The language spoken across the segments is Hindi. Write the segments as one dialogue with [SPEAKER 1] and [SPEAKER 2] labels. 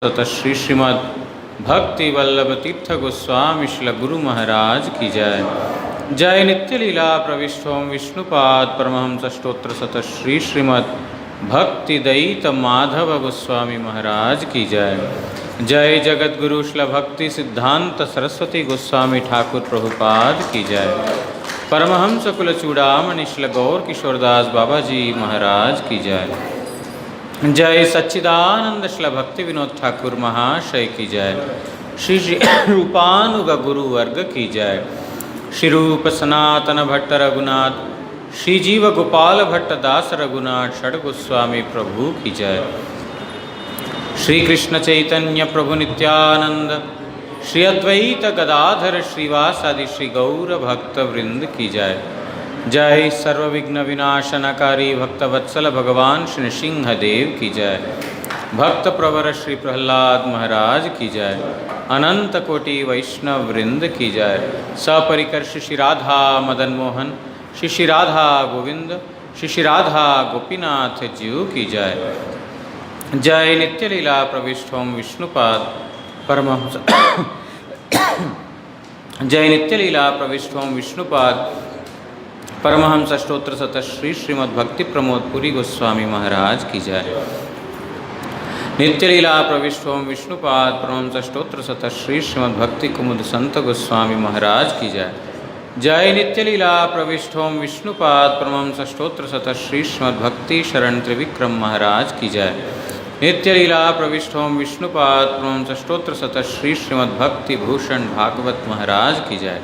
[SPEAKER 1] तथा श्री श्रीमद् भक्ति वल्लभ तीर्थ गोस्वामी श्रील गुरु महाराज की जय। जय नित्य लीला प्रविष्टोम विष्णुपाद परमहंस स्तोत्र सत श्री श्रीमद् भक्ति दयित माधव गोस्वामी महाराज की जय। जय जगत गुरु श्रील भक्ति सिद्धांत सरस्वती गोस्वामी ठाकुर प्रभुपाद की जय। परमहंस कुल चूड़ामणि श्रील गौर किशोरदास बाबा जी महाराज की जय। जय सच्चिदानंद श्री भक्ति विनोद ठाकुर महाशय की जय। श्री श्री रूपानुग गुरु वर्ग की जय। श्री रूप सनातन भट्ट रघुनाथ श्री जीव गोपाल भट्ट दास रघुनाथ षड गोस्वामी प्रभु की जय। श्री कृष्ण चैतन्य प्रभु नित्यानंद श्री अद्वैत गदाधर श्रीवासादि श्री गौर भक्त वृंद की जय। जय सर्वविघ्न विनाशनकारी भक्तवत्सल भगवान श्री नृसिंहदेव की जय। भक्त प्रवर श्री प्रहलाद महाराज की जय। अनंत कोटि वैष्णव वृंद की जय। सपरिकर श्री राधा मदन मोहन श्री राधा गोविंद श्री राधा गोपीनाथ जीव की जय। जय नित्य लीला प्रविष्टोम विष्णुपाद परमहंस जय नित्य लीला प्रविष्टोम विष्णुपाद परमहंस स्तोत्र सत श्री श्रीमद् भक्ति प्रमोद पुरी गोस्वामी महाराज की जय। नित्य लीला प्रविष्टोम विष्णुपाद परमहंस स्तोत्र सत श्री श्रीमद् भक्ति कुमुद संत गोस्वामी महाराज की जय। जय नित्य लीला प्रविष्टोम विष्णुपाद परमहंस स्तोत्र सत श्री श्रीमद् भक्ति शरण त्रिविक्रम महाराज की जय। नित्य लीला प्रविष्टोम विष्णुपाद परमहंस स्तोत्र सत श्री श्रीमद् भक्ति भूषण भागवत महाराज की जय।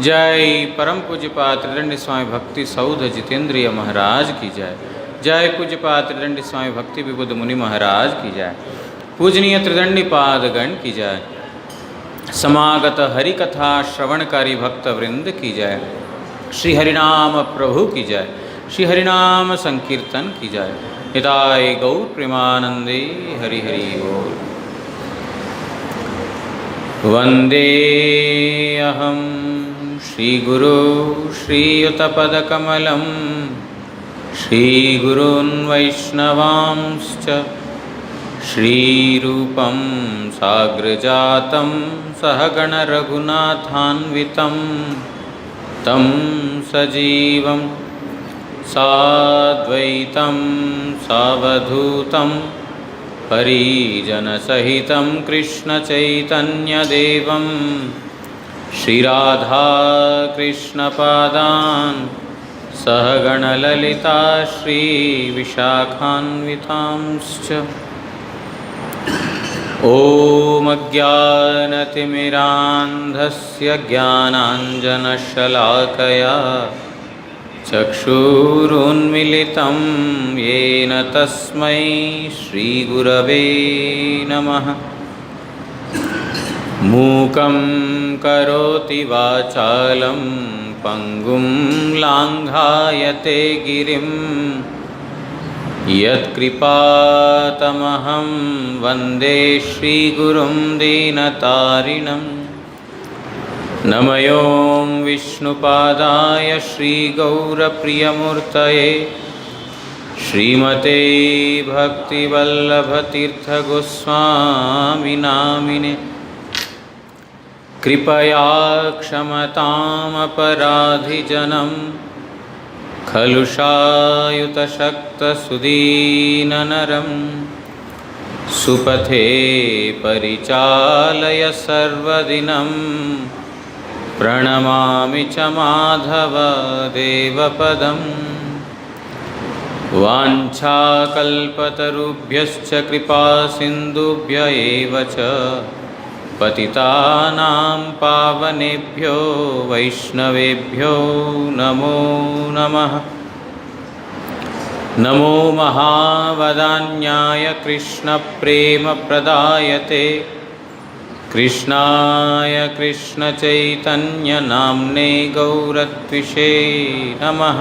[SPEAKER 1] जय परम पूज्यपाद त्रिदंडी स्वामी भक्ति सौध जितेंद्रिय महाराज की जय। जय पूज्यपाद त्रिदंडी स्वामी भक्ति विबुध मुनि महाराज की जय। पूजनीय त्रिदंडी पाद गण की जय। समागत हरि कथा श्रवणकारी भक्त वृंद की जय। श्री हरिनाम प्रभु की जय। श्री हरिनाम संकीर्तन की जय। हिताय गौर प्रेमानंदे हरि हरि बोल। वंदे अहम श्रीगुरो श्रीयुतपदकमलं श्रीगुरून् वैष्णवांश्च श्रीरूपं साग्रजातं सहगणरघुनाथान्वितं तं सजीवं साद्वैतं सावधूतं परिजनसहितं कृष्णचैतन्यदेवं श्रीराधा कृष्णपादान् सहगणललिता श्रीविशाखान्वितांश्च। ॐ अज्ञानतिमिरान्धस्य ज्ञानाञ्जनशलाकया चक्षुरुन्मिलितं येन तस्मै श्रीगुरवे नमः। मूकं करोति वाचालं पंगुं लांघायते गिरिं यत्कृपातमहं वन्दे श्रीगुरुं दीनतारिणं। नमयों विष्णुपादाय श्रीगौरप्रियमूर्तये श्रीमते भक्तिवल्लभतीर्थगोस्वामिनामिने। कृपया क्षमतामपराधिजनं खलु शायुतशक्तसुदीननरं सुपथे परिचालय सर्वदिनं प्रणमामि च माधव देवपदं। वाञ्छाकल्पतरुभ्यश्च कृपासिन्धुभ्य एव च पतितानां पावनेभ्यो वैष्णवेभ्यो नमो नमः। नमो महावदान्याय कृष्णप्रेमप्रदायते कृष्णाय कृष्णचैतन्यनाम्ने गौरत्विषे नमः।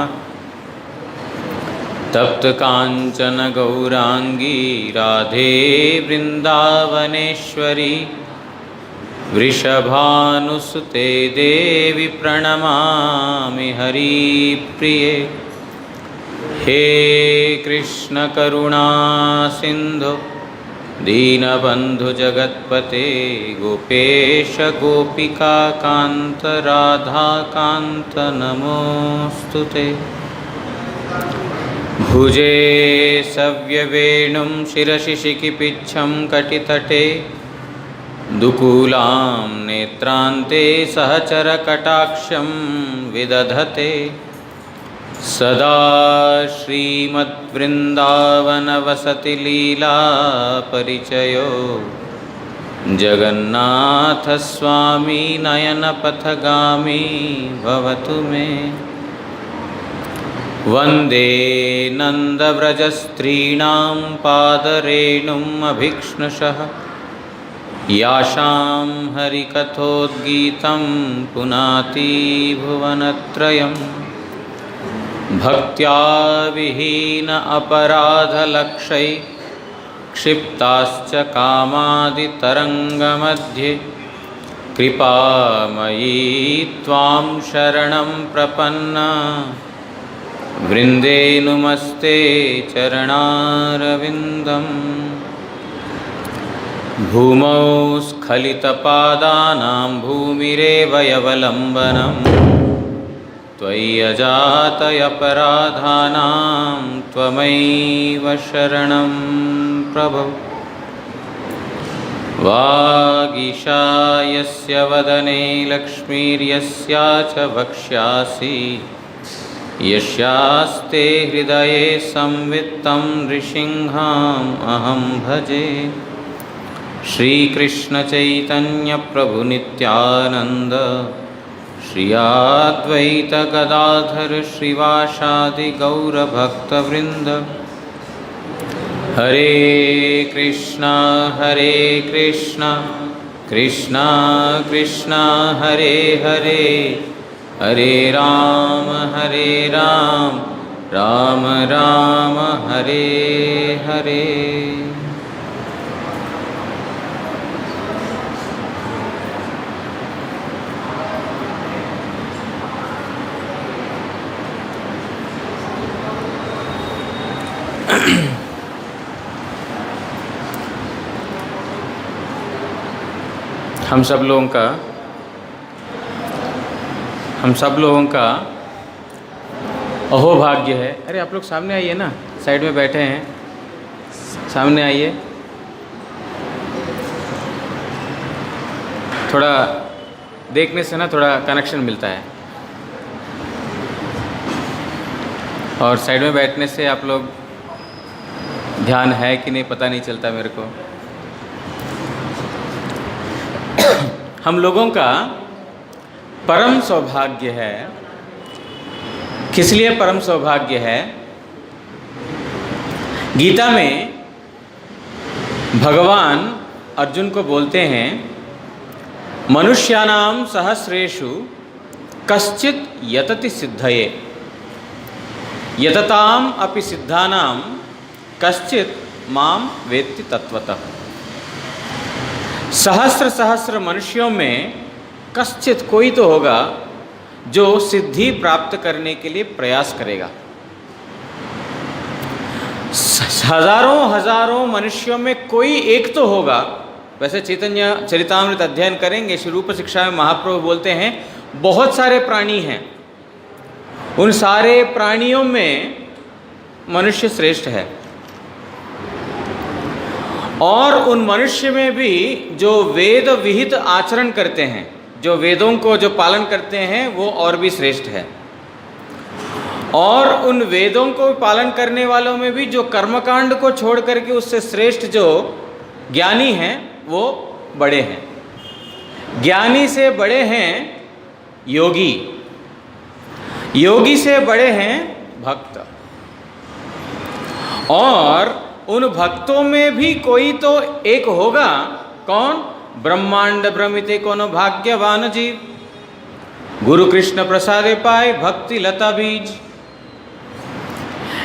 [SPEAKER 1] तप्तकाञ्चन गौराङ्गी राधे वृन्दावनेश्वरी वृषभानुसुते देवी प्रणमामि हरिप्रिये। हे कृष्ण करुणा सिंधु दीनबंधु जगत्पते गोपेश गोपिका कांत राधा कांत नमोस्तुते। भुजे सव्यवेणुं शिरसि शिखिपिच्छं कटितटे दुकूलां नेत्रान्ते सहचरकटाक्षं विदधते सदा श्रीमद्वृन्दावनवसति लीला परिचयो जगन्नाथस्वामी नयनपथगामी भवतु मे। वन्दे नन्दव्रजस्त्रीणां पादरेणुम् अभीक्ष्णशः यासां हरिकथोद्गीतं पुनाति भुवनत्रयम्। भक्त्या विहीन अपराधलक्षै क्षिप्ताश्च कामादितरङ्गमध्ये कृपामयी त्वां शरणं प्रपन्ना वृन्दे नुमस्ते चरणारविन्दम्। भूमौ स्खलितपादानां भूमिरेव यवलम्बनम् त्वय्यजातयपराधानां त्वमैव शरणं प्रभो। वागीशा यस्य वदने लक्ष्मीर्यस्या च वक्ष्यासि यस्यास्ते हृदये संवित्तं नृसिंहम् अहं भजे। श्रीकृष्ण चैतन्य प्रभु नित्यानंद श्री अद्वैत गदाधर श्रीवासादि गौरभक्तवृंद। हरे कृष्णा कृष्णा कृष्णा हरे हरे हरे राम राम राम हरे हरे। हम सब लोगों का अहोभाग्य है। अरे आप लोग सामने आइए ना, साइड में बैठे हैं, सामने आइए। थोड़ा देखने से ना थोड़ा कनेक्शन मिलता है, और साइड में बैठने से आप लोग ध्यान है कि नहीं पता नहीं चलता मेरे को। हम लोगों का परम सौभाग्य है। किस लिए परम सौभाग्य है? गीता में भगवान अर्जुन को बोलते हैं, मनुष्याणाम सहस्रेषु कश्चित् यतति सिद्धये यतताम अपि सिद्धानाम कश्चित् माम वेत्ति तत्वतः। सहस्र सहस्र मनुष्यों में कश्चित कोई तो होगा जो सिद्धि प्राप्त करने के लिए प्रयास करेगा। हजारों हजारों मनुष्यों में कोई एक तो होगा। वैसे चैतन्य चरितामृत अध्ययन करेंगे, श्री रूप शिक्षा में महाप्रभु बोलते हैं बहुत सारे प्राणी हैं, उन सारे प्राणियों में मनुष्य श्रेष्ठ है। और उन मनुष्य में भी जो वेद विहित आचरण करते हैं, जो वेदों को जो पालन करते हैं, वो और भी श्रेष्ठ है। और उन वेदों को पालन करने वालों में भी जो कर्मकांड को छोड़ करके उससे श्रेष्ठ जो ज्ञानी हैं वो बड़े हैं। ज्ञानी से बड़े हैं योगी, योगी से बड़े हैं भक्त। और उन भक्तों में भी कोई तो एक होगा। कौन? ब्रह्मांड भ्रमिते कोनो भाग्यवान जीव, गुरु कृष्ण प्रसादे पाए भक्ति लता बीज।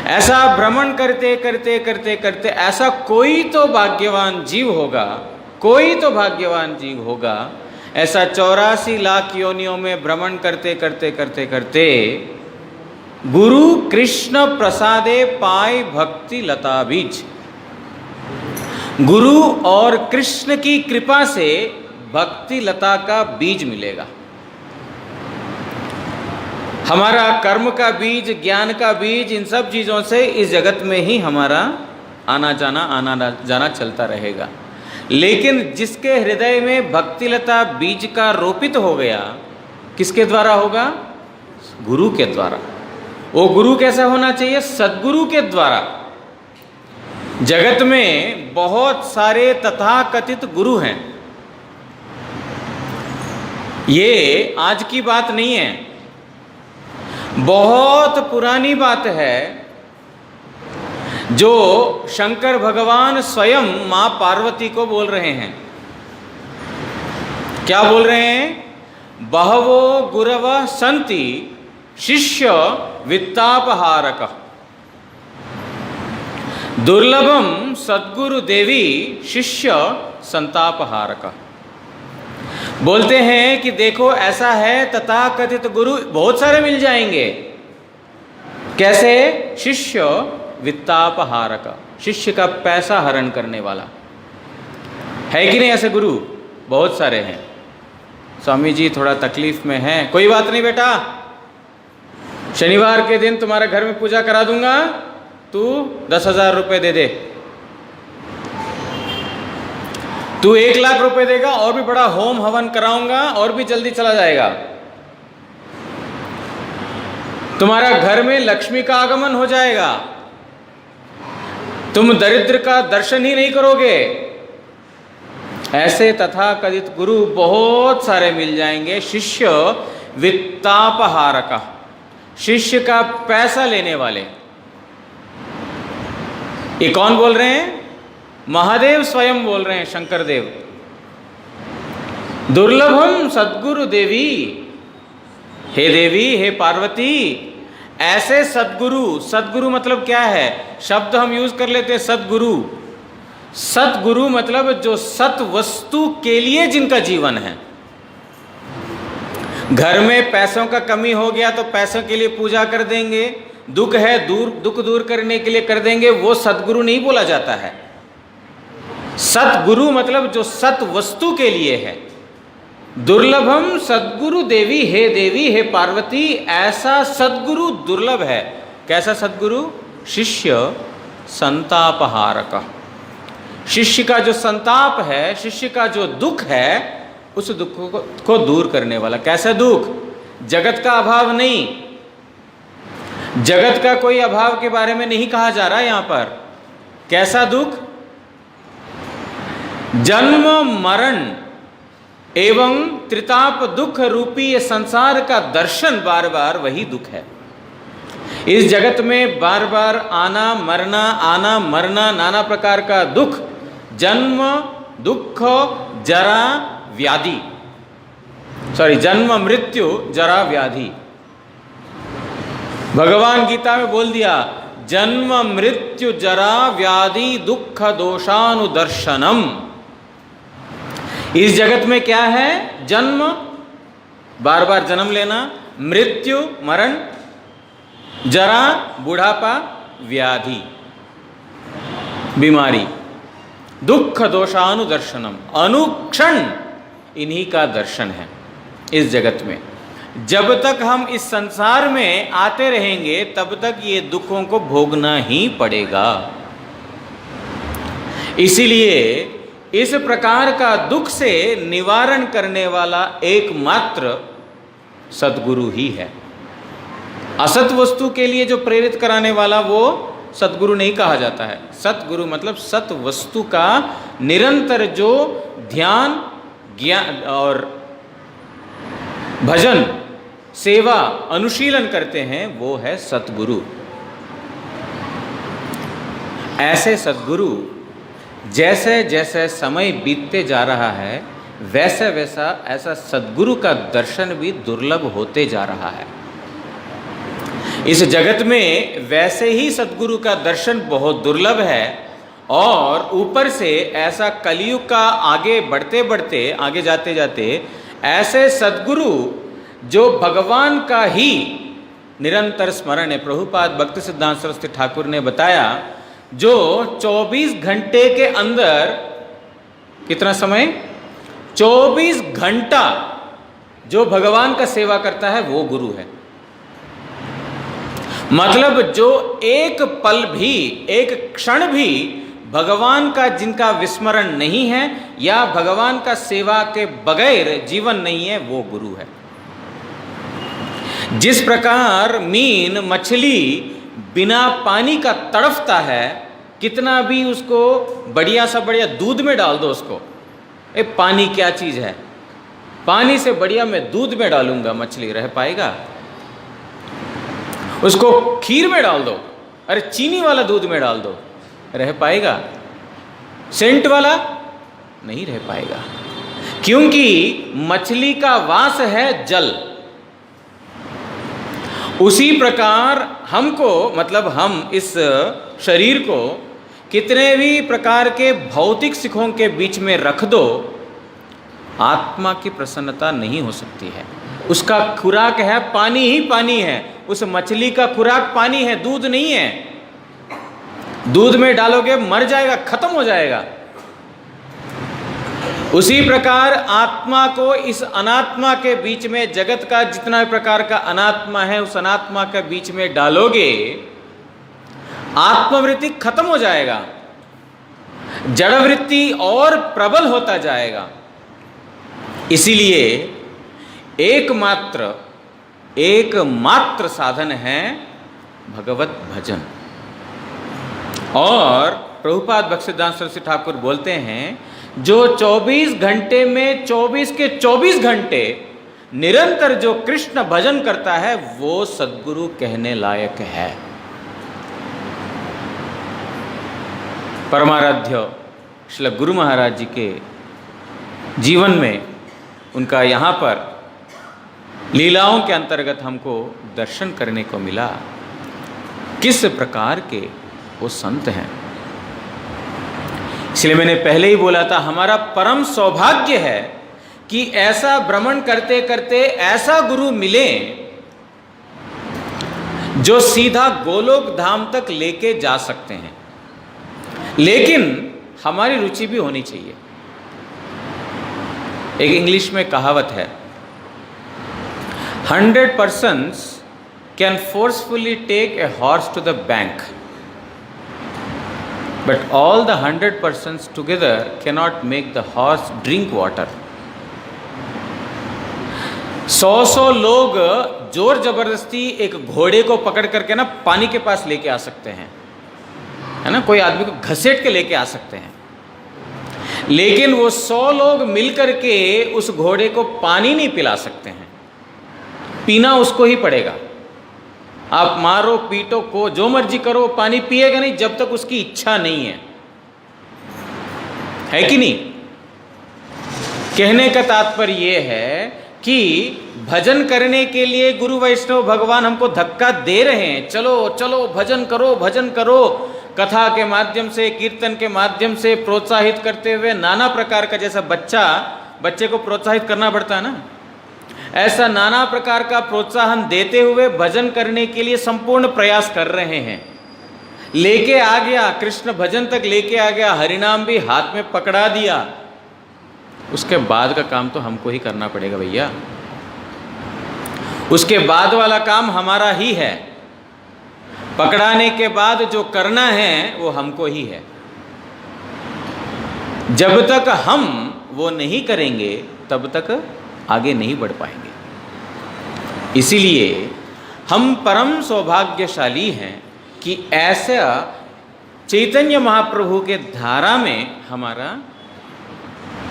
[SPEAKER 1] ऐसा भ्रमण करते करते करते करते ऐसा कोई तो भाग्यवान जीव होगा, कोई तो भाग्यवान जीव होगा। ऐसा 84 लाख योनियों में भ्रमण करते करते करते करते गुरु कृष्ण प्रसादे पाए भक्ति लता बीज। गुरु और कृष्ण की कृपा से भक्ति लता का बीज मिलेगा। हमारा कर्म का बीज, ज्ञान का बीज, इन सब चीज़ों से इस जगत में ही हमारा आना जाना चलता रहेगा। लेकिन जिसके हृदय में भक्ति लता बीज का रोपित हो गया, किसके द्वारा होगा? गुरु के द्वारा। वो गुरु कैसा होना चाहिए? सद्गुरु के द्वारा। जगत में बहुत सारे तथाकथित गुरु हैं। ये आज की बात नहीं है, बहुत पुरानी बात है, जो शंकर भगवान स्वयं मां पार्वती को बोल रहे हैं। क्या बोल रहे हैं? बहवो गुरवः सन्ति शिष्य वित्तापहारक दुर्लभम सद्गुरु देवी शिष्य संतापहारक। बोलते हैं कि देखो ऐसा है, तथाकथित गुरु बहुत सारे मिल जाएंगे। कैसे? शिष्य वित्तापहारक, शिष्य का पैसा हरण करने वाला। है कि नहीं ऐसे गुरु? बहुत सारे हैं। स्वामी जी थोड़ा तकलीफ में हैं, कोई बात नहीं बेटा, शनिवार के दिन तुम्हारे घर में पूजा करा दूंगा, तू 10,000 रुपये दे दे। तू 1,00,000 रुपये देगा और भी बड़ा होम हवन कराऊंगा और भी जल्दी चला जाएगा। तुम्हारा घर में लक्ष्मी का आगमन हो जाएगा, तुम दरिद्र का दर्शन ही नहीं करोगे। ऐसे तथाकथित गुरु बहुत सारे मिल जाएंगे। शिष्य वित्तापहारक, शिष्य का पैसा लेने वाले। ये कौन बोल रहे हैं? महादेव स्वयं बोल रहे हैं, शंकर देव। दुर्लभम सद्गुरु देवी, हे देवी, हे पार्वती, ऐसे सद्गुरु। सद्गुरु मतलब क्या है? शब्द हम यूज कर लेते हैं सद्गुरु। सद्गुरु मतलब जो सत वस्तु के लिए जिनका जीवन है। घर में पैसों का कमी हो गया तो पैसों के लिए पूजा कर देंगे, दुख है दुख दूर करने के लिए कर देंगे, वो सद्गुरु नहीं बोला जाता है। सद्गुरु मतलब जो सत वस्तु के लिए है। दुर्लभम सद्गुरु देवी, हे देवी, हे पार्वती, ऐसा सद्गुरु दुर्लभ है। कैसा सद्गुरु? शिष्य संतापहारक, शिष्य का जो संताप है, शिष्य का जो दुख है, उस दुख को दूर करने वाला। कैसा दुख? जगत का अभाव नहीं, जगत का कोई अभाव के बारे में नहीं कहा जा रहा यहां पर। कैसा दुख? जन्म मरण एवं त्रिताप दुख रूपी ये संसार का दर्शन, बार बार वही दुख है। इस जगत में बार बार आना मरना, नाना प्रकार का दुख, जन्म दुख जरा व्याधि, जन्म मृत्यु जरा व्याधि। भगवान गीता में बोल दिया, जन्म मृत्यु जरा व्याधि दुख दोषानुदर्शनम। इस जगत में क्या है? जन्म, बार बार जन्म लेना, मृत्यु मरण, जरा बुढ़ापा, व्याधि बीमारी, दुख दोषानुदर्शनम, अनुक्षण इन्हीं का दर्शन है इस जगत में। जब तक हम इस संसार में आते रहेंगे तब तक ये दुखों को भोगना ही पड़ेगा। इसीलिए इस प्रकार का दुख से निवारण करने वाला एकमात्र सद्गुरु ही है। असत वस्तु के लिए जो प्रेरित कराने वाला वो सद्गुरु नहीं कहा जाता है। सद्गुरु मतलब सत वस्तु का निरंतर जो ध्यान, ज्ञान और भजन, सेवा, अनुशीलन करते हैं, वो है सद्गुरु। ऐसे सद्गुरु जैसे जैसे समय बीतते जा रहा है वैसे वैसा ऐसा सद्गुरु का दर्शन भी दुर्लभ होते जा रहा है। इस जगत में वैसे ही सद्गुरु का दर्शन बहुत दुर्लभ है, और ऊपर से ऐसा कलयुग का आगे बढ़ते बढ़ते, आगे जाते जाते ऐसे सद्गुरु जो भगवान का ही निरंतर स्मरण है। प्रभुपाद भक्ति सिद्धांत सरस्वती ठाकुर ने बताया, जो 24 घंटे के अंदर, कितना समय, 24 घंटा जो भगवान का सेवा करता है वो गुरु है। मतलब जो एक पल भी, एक क्षण भी भगवान का जिनका विस्मरण नहीं है या भगवान का सेवा के बगैर जीवन नहीं है, वो गुरु है। जिस प्रकार मीन, मछली बिना पानी का तड़फता है, कितना भी उसको बढ़िया सा बढ़िया दूध में डाल दो उसको, पानी क्या चीज है, पानी से बढ़िया मैं दूध में डालूंगा, मछली रह पाएगा? उसको खीर में डाल दो, अरे चीनी वाला दूध में डाल दो, रह पाएगा? सेंट वाला नहीं रह पाएगा, क्योंकि मछली का वास है जल। उसी प्रकार हमको, मतलब हम इस शरीर को कितने भी प्रकार के भौतिक सुखों के बीच में रख दो, आत्मा की प्रसन्नता नहीं हो सकती है। उसका खुराक है पानी ही पानी है, उस मछली का खुराक पानी है, दूध नहीं है। दूध में डालोगे मर जाएगा, खत्म हो जाएगा। उसी प्रकार आत्मा को इस अनात्मा के बीच में, जगत का जितना प्रकार का अनात्मा है उस अनात्मा के बीच में डालोगे, आत्मवृत्ति खत्म हो जाएगा, जड़वृत्ति और प्रबल होता जाएगा। इसीलिए एकमात्र साधन है भगवत भजन। और प्रभुपाद भक्तिसिद्धांत सरस्वती ठाकुर बोलते हैं, जो 24 घंटे में 24 के 24 घंटे निरंतर जो कृष्ण भजन करता है वो सद्गुरु कहने लायक है। परमाराध्य श्री गुरु महाराज जी के जीवन में उनका यहाँ पर लीलाओं के अंतर्गत हमको दर्शन करने को मिला, किस प्रकार के वो संत हैं। इसलिए मैंने पहले ही बोला था, हमारा परम सौभाग्य है कि ऐसा भ्रमण करते करते ऐसा गुरु मिले जो सीधा गोलोक धाम तक लेके जा सकते हैं। लेकिन हमारी रुचि भी होनी चाहिए। एक इंग्लिश में कहावत है, 100 persons can forcefully take a horse to the bank, but all the 100 persons together cannot make the horse drink water. 100 लोग जोर जबरदस्ती एक घोड़े को पकड़ करके ना पानी के पास लेके आ सकते हैं, है ना, कोई आदमी को घसीट के लेके आ सकते हैं, लेकिन वो 100 लोग मिलकर के उस घोड़े को पानी नहीं पिला सकते हैं। पीना उसको ही पड़ेगा। आप मारो पीटो को जो मर्जी करो, पानी पिएगा नहीं जब तक उसकी इच्छा नहीं है कि नहीं? कहने का तात्पर्य यह है कि भजन करने के लिए गुरु वैष्णव भगवान हमको धक्का दे रहे हैं, चलो चलो भजन करो, भजन करो। कथा के माध्यम से, कीर्तन के माध्यम से प्रोत्साहित करते हुए, नाना प्रकार का, जैसा बच्चे को प्रोत्साहित करना पड़ता है ना, ऐसा नाना प्रकार का प्रोत्साहन देते हुए भजन करने के लिए संपूर्ण प्रयास कर रहे हैं। लेके आ गया, कृष्ण भजन तक लेके आ गया, हरिनाम भी हाथ में पकड़ा दिया, उसके बाद का काम तो हमको ही करना पड़ेगा भैया। उसके बाद वाला काम हमारा ही है, पकड़ाने के बाद जो करना है वो हमको ही है। जब तक हम वो नहीं करेंगे तब तक आगे नहीं बढ़ पाएंगे। इसीलिए हम परम सौभाग्यशाली हैं कि ऐसा चैतन्य महाप्रभु के धारा में हमारा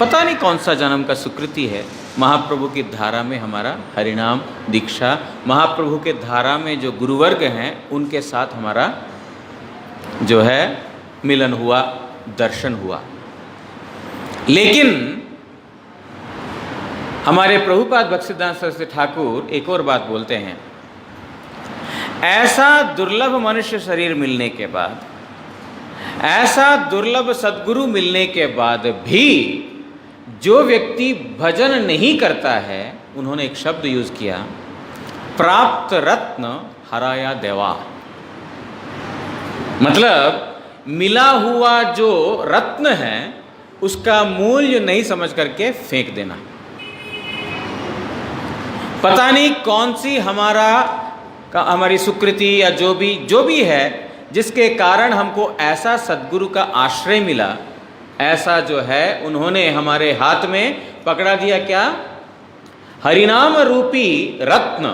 [SPEAKER 1] पता नहीं कौन सा जन्म का सुकृति है। महाप्रभु की धारा में हमारा हरिनाम दीक्षा, महाप्रभु के धारा में जो गुरुवर्ग हैं उनके साथ हमारा जो है मिलन हुआ, दर्शन हुआ। लेकिन हमारे प्रभुपाद भक्तिसिद्धांत सरस्वती ठाकुर एक और बात बोलते हैं, ऐसा दुर्लभ मनुष्य शरीर मिलने के बाद, ऐसा दुर्लभ सद्गुरु मिलने के बाद भी जो व्यक्ति भजन नहीं करता है, उन्होंने एक शब्द यूज किया, प्राप्त रत्न हराया देवा। मतलब मिला हुआ जो रत्न है उसका मूल्य नहीं समझ करके फेंक देना। पता नहीं कौन सी हमारी सुकृति या जो भी है जिसके कारण हमको ऐसा सद्गुरु का आश्रय मिला, ऐसा जो है उन्होंने हमारे हाथ में पकड़ा दिया। क्या? हरिनाम रूपी रत्न,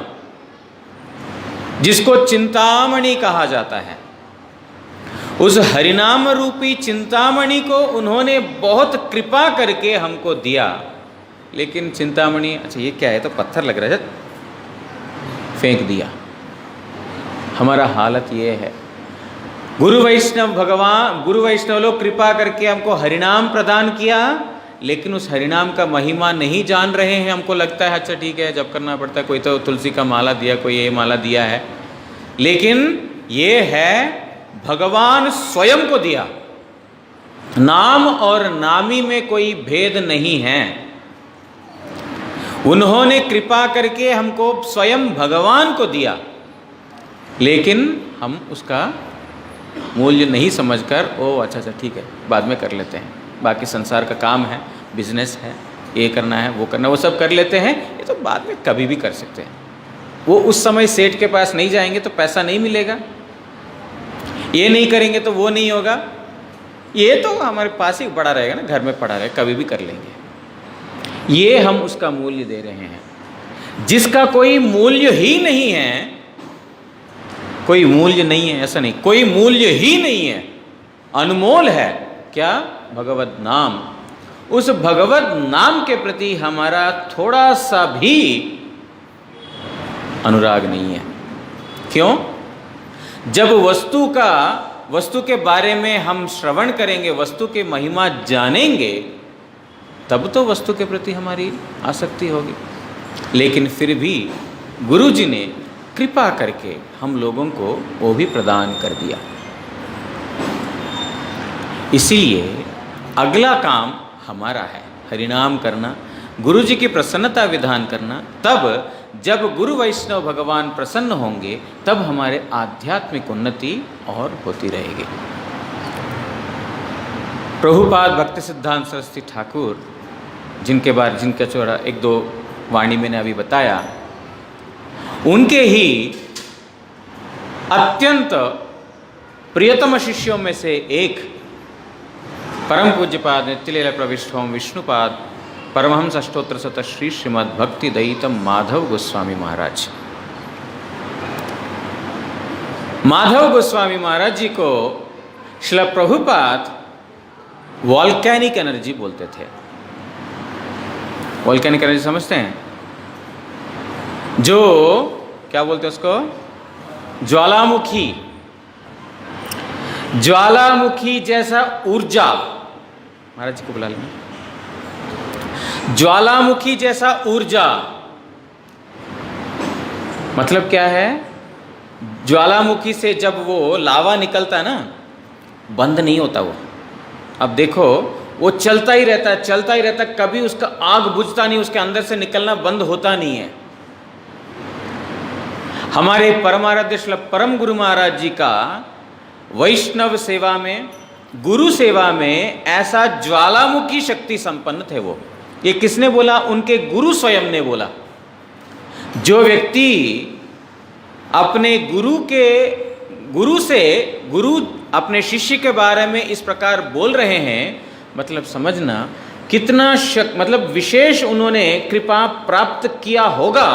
[SPEAKER 1] जिसको चिंतामणि कहा जाता है। उस हरिनाम रूपी चिंतामणि को उन्होंने बहुत कृपा करके हमको दिया, लेकिन चिंतामणि, अच्छा ये क्या है, तो पत्थर लग रहा है, फेंक दिया। हमारा हालत ये है। गुरु वैष्णव लोग कृपा करके हमको हरिनाम प्रदान किया, लेकिन उस हरिनाम का महिमा नहीं जान रहे हैं। हमको लगता है अच्छा ठीक है, जब करना पड़ता है, कोई तो तुलसी का माला दिया, कोई ये माला दिया है, लेकिन ये है भगवान स्वयं को दिया। नाम और नामी में कोई भेद नहीं है। उन्होंने कृपा करके हमको स्वयं भगवान को दिया, लेकिन हम उसका मूल्य नहीं समझकर ओ अच्छा ठीक है बाद में कर लेते हैं, बाकी संसार का काम है, बिजनेस है, ये करना है, वो करना है, वो सब कर लेते हैं, ये तो बाद में कभी भी कर सकते हैं। वो उस समय सेठ के पास नहीं जाएंगे तो पैसा नहीं मिलेगा, ये नहीं करेंगे तो वो नहीं होगा, ये तो हमारे पास ही पड़ा रहेगा ना, घर में पड़ा रहेगा, कभी भी कर लेंगे। ये हम उसका मूल्य दे रहे हैं। जिसका कोई मूल्य ही नहीं है, कोई मूल्य नहीं है ऐसा नहीं, कोई मूल्य ही नहीं है, अनमोल है। क्या? भगवत नाम। उस भगवत नाम के प्रति हमारा थोड़ा सा भी अनुराग नहीं है। क्यों? जब वस्तु के बारे में हम श्रवण करेंगे, वस्तु की महिमा जानेंगे, तब तो वस्तु के प्रति हमारी आसक्ति होगी। लेकिन फिर भी गुरु जी ने कृपा करके हम लोगों को वो भी प्रदान कर दिया। इसीलिए अगला काम हमारा है हरिनाम करना, गुरु जी की प्रसन्नता विधान करना। तब जब गुरु वैष्णव भगवान प्रसन्न होंगे, तब हमारे आध्यात्मिक उन्नति और होती रहेगी। प्रभुपाद भक्ति सिद्धांत सरस्वती ठाकुर, जिनका चौड़ा एक दो वाणी मैंने अभी बताया, उनके ही अत्यंत प्रियतम शिष्यों में से एक परम पूज्यपाद नित्यलीला प्रविष्ट होम विष्णुपाद परमहंस अष्टोत्तर शत श्री श्रीमद् भक्ति दयितम माधव गोस्वामी महाराज। माधव गोस्वामी महाराज जी को श्रील प्रभुपाद वॉल्केनिक एनर्जी बोलते थे। वॉल्केनिक एनर्जी समझते हैं? जो क्या बोलते हैं उसको? ज्वालामुखी जैसा ऊर्जा। महाराज जी को बुला लेना। ज्वालामुखी जैसा ऊर्जा मतलब क्या है? ज्वालामुखी से जब वो लावा निकलता है ना, बंद नहीं होता वो। अब देखो वो चलता ही रहता है, कभी उसका आग बुझता नहीं, उसके अंदर से निकलना बंद होता नहीं है। हमारे परमाराध्य श्री परम गुरु महाराज जी का वैष्णव सेवा में, गुरु सेवा में ऐसा ज्वालामुखी शक्ति संपन्न थे वो। ये किसने बोला? उनके गुरु स्वयं ने बोला। जो व्यक्ति अपने गुरु अपने शिष्य के बारे में इस प्रकार बोल रहे हैं, मतलब समझना कितना मतलब विशेष उन्होंने कृपा प्राप्त किया होगा,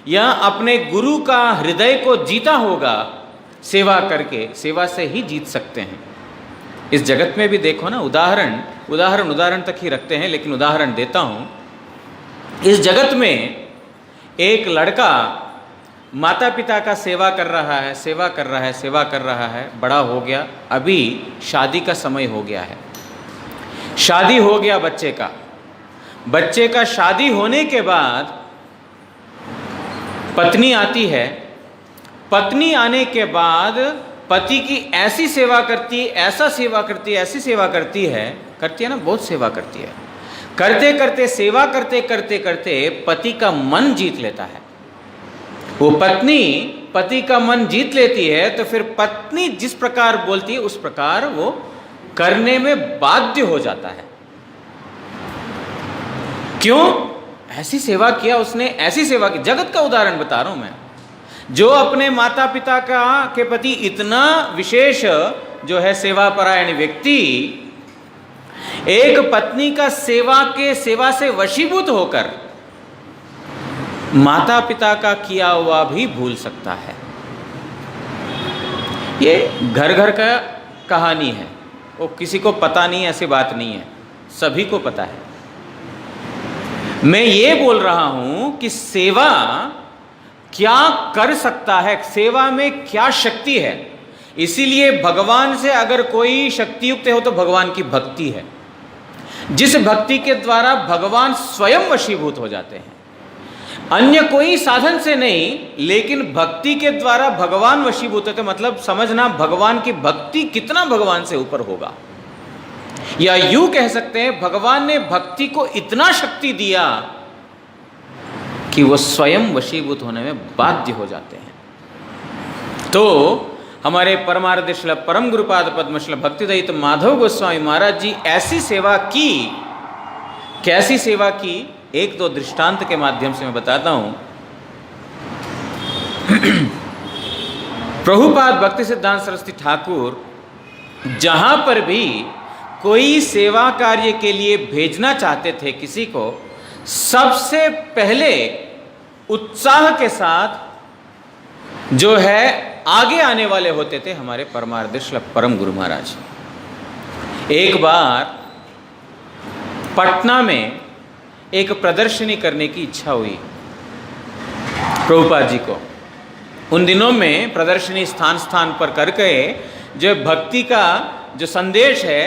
[SPEAKER 1] या अपने गुरु का हृदय को जीता होगा सेवा करके। सेवा से ही जीत सकते हैं। इस जगत में भी देखो ना, उदाहरण तक ही रखते हैं, लेकिन उदाहरण देता हूँ। इस जगत में एक लड़का माता पिता का सेवा कर रहा है, बड़ा हो गया, अभी शादी का समय हो गया है। शादी हो गया बच्चे का शादी होने के बाद पत्नी आती है। पत्नी आने के बाद पति की ऐसी सेवा करती है, ऐसी सेवा करती है ना, बहुत सेवा करती है। सेवा करते करते पति का मन जीत लेता है। वो पत्नी पति का मन जीत लेती है तो फिर पत्नी जिस प्रकार बोलती है उस प्रकार वो करने में बाध्य हो जाता है। क्यों? ऐसी सेवा किया उसने, ऐसी सेवा की। जगत का उदाहरण बता रहा हूं मैं। जो अपने माता पिता के प्रति इतना विशेष जो है सेवा परायण व्यक्ति एक पत्नी का सेवा से वशीभूत होकर माता पिता का किया हुआ भी भूल सकता है। ये घर घर का कहानी है, वो किसी को पता नहीं, ऐसी बात नहीं है, सभी को पता है। मैं ये बोल रहा हूं कि सेवा क्या कर सकता है, सेवा में क्या शक्ति है। इसीलिए भगवान से अगर कोई शक्ति युक्त हो तो भगवान की भक्ति है, जिस भक्ति के द्वारा भगवान स्वयं वशीभूत हो जाते हैं। अन्य कोई साधन से नहीं, लेकिन भक्ति के द्वारा भगवान वशीभूत होते। मतलब समझना, भगवान की भक्ति कितना भगवान से ऊपर होगा। या यूं कह सकते हैं भगवान ने भक्ति को इतना शक्ति दिया कि वो स्वयं वशीभूत होने में बाध्य हो जाते हैं। तो हमारे परमार्थ श्री परम गुरुपाद पद्म श्री भक्तिदयित माधव गोस्वामी महाराज जी ऐसी सेवा की। कैसी सेवा की? एक दो दृष्टांत के माध्यम से मैं बताता हूं। प्रभुपाद भक्ति सिद्धांत सरस्वती ठाकुर जहां पर भी कोई सेवा कार्य के लिए भेजना चाहते थे किसी को, सबसे पहले उत्साह के साथ जो है आगे आने वाले होते थे हमारे परमार्थ परम गुरु महाराज। एक बार पटना में एक प्रदर्शनी करने की इच्छा हुई प्रभुपाद जी को। उन दिनों में प्रदर्शनी स्थान स्थान पर करके जो भक्ति का जो संदेश है,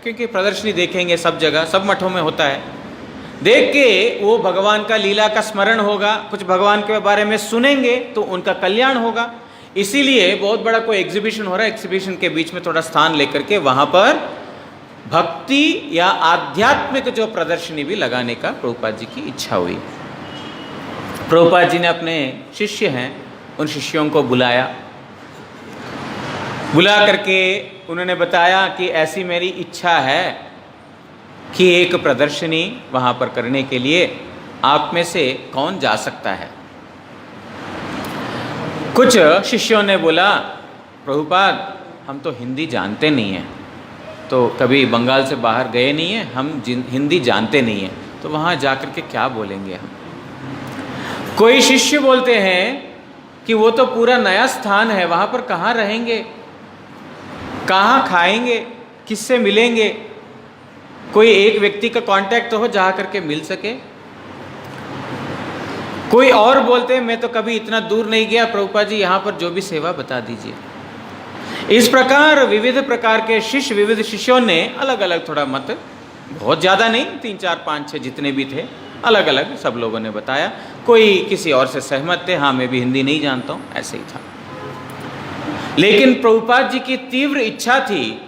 [SPEAKER 1] क्योंकि प्रदर्शनी देखेंगे सब जगह, सब मठों में होता है, देख के वो भगवान का लीला का स्मरण होगा, कुछ भगवान के बारे में सुनेंगे तो उनका कल्याण होगा। इसीलिए बहुत बड़ा कोई एग्जीबिशन हो रहा है, एग्जीबिशन के बीच में थोड़ा स्थान लेकर के वहाँ पर भक्ति या आध्यात्मिक जो प्रदर्शनी भी लगाने का प्रभुपाद जी की इच्छा हुई। प्रभुपाद जी ने अपने शिष्य हैं, उन शिष्यों को बुलाया। बुला करके उन्होंने बताया कि ऐसी मेरी इच्छा है कि एक प्रदर्शनी वहाँ पर करने के लिए आप में से कौन जा सकता है। कुछ शिष्यों ने बोला, प्रभुपाद हम तो हिंदी जानते नहीं हैं, तो कभी बंगाल से बाहर गए नहीं हैं, हम हिंदी जानते नहीं हैं, तो वहाँ जाकर के क्या बोलेंगे हम। कोई शिष्य बोलते हैं कि वो तो पूरा नया स्थान है, वहाँ पर कहाँ रहेंगे, कहाँ खाएंगे, किससे मिलेंगे, कोई एक व्यक्ति का कांटेक्ट तो हो जा करके मिल सके। कोई और बोलते हैं मैं तो कभी इतना दूर नहीं गया, प्रभुपाद जी यहाँ पर जो भी सेवा बता दीजिए। इस प्रकार विविध प्रकार के शिष्य, विविध शिष्यों ने अलग अलग थोड़ा मत, बहुत ज़्यादा नहीं, 3 4 5 6 जितने भी थे, अलग अलग सब लोगों ने बताया। कोई किसी और से सहमत थे, हाँ मैं भी हिंदी नहीं जानता हूँ, ऐसे ही था। लेकिन प्रभुपाद जी की तीव्र इच्छा थी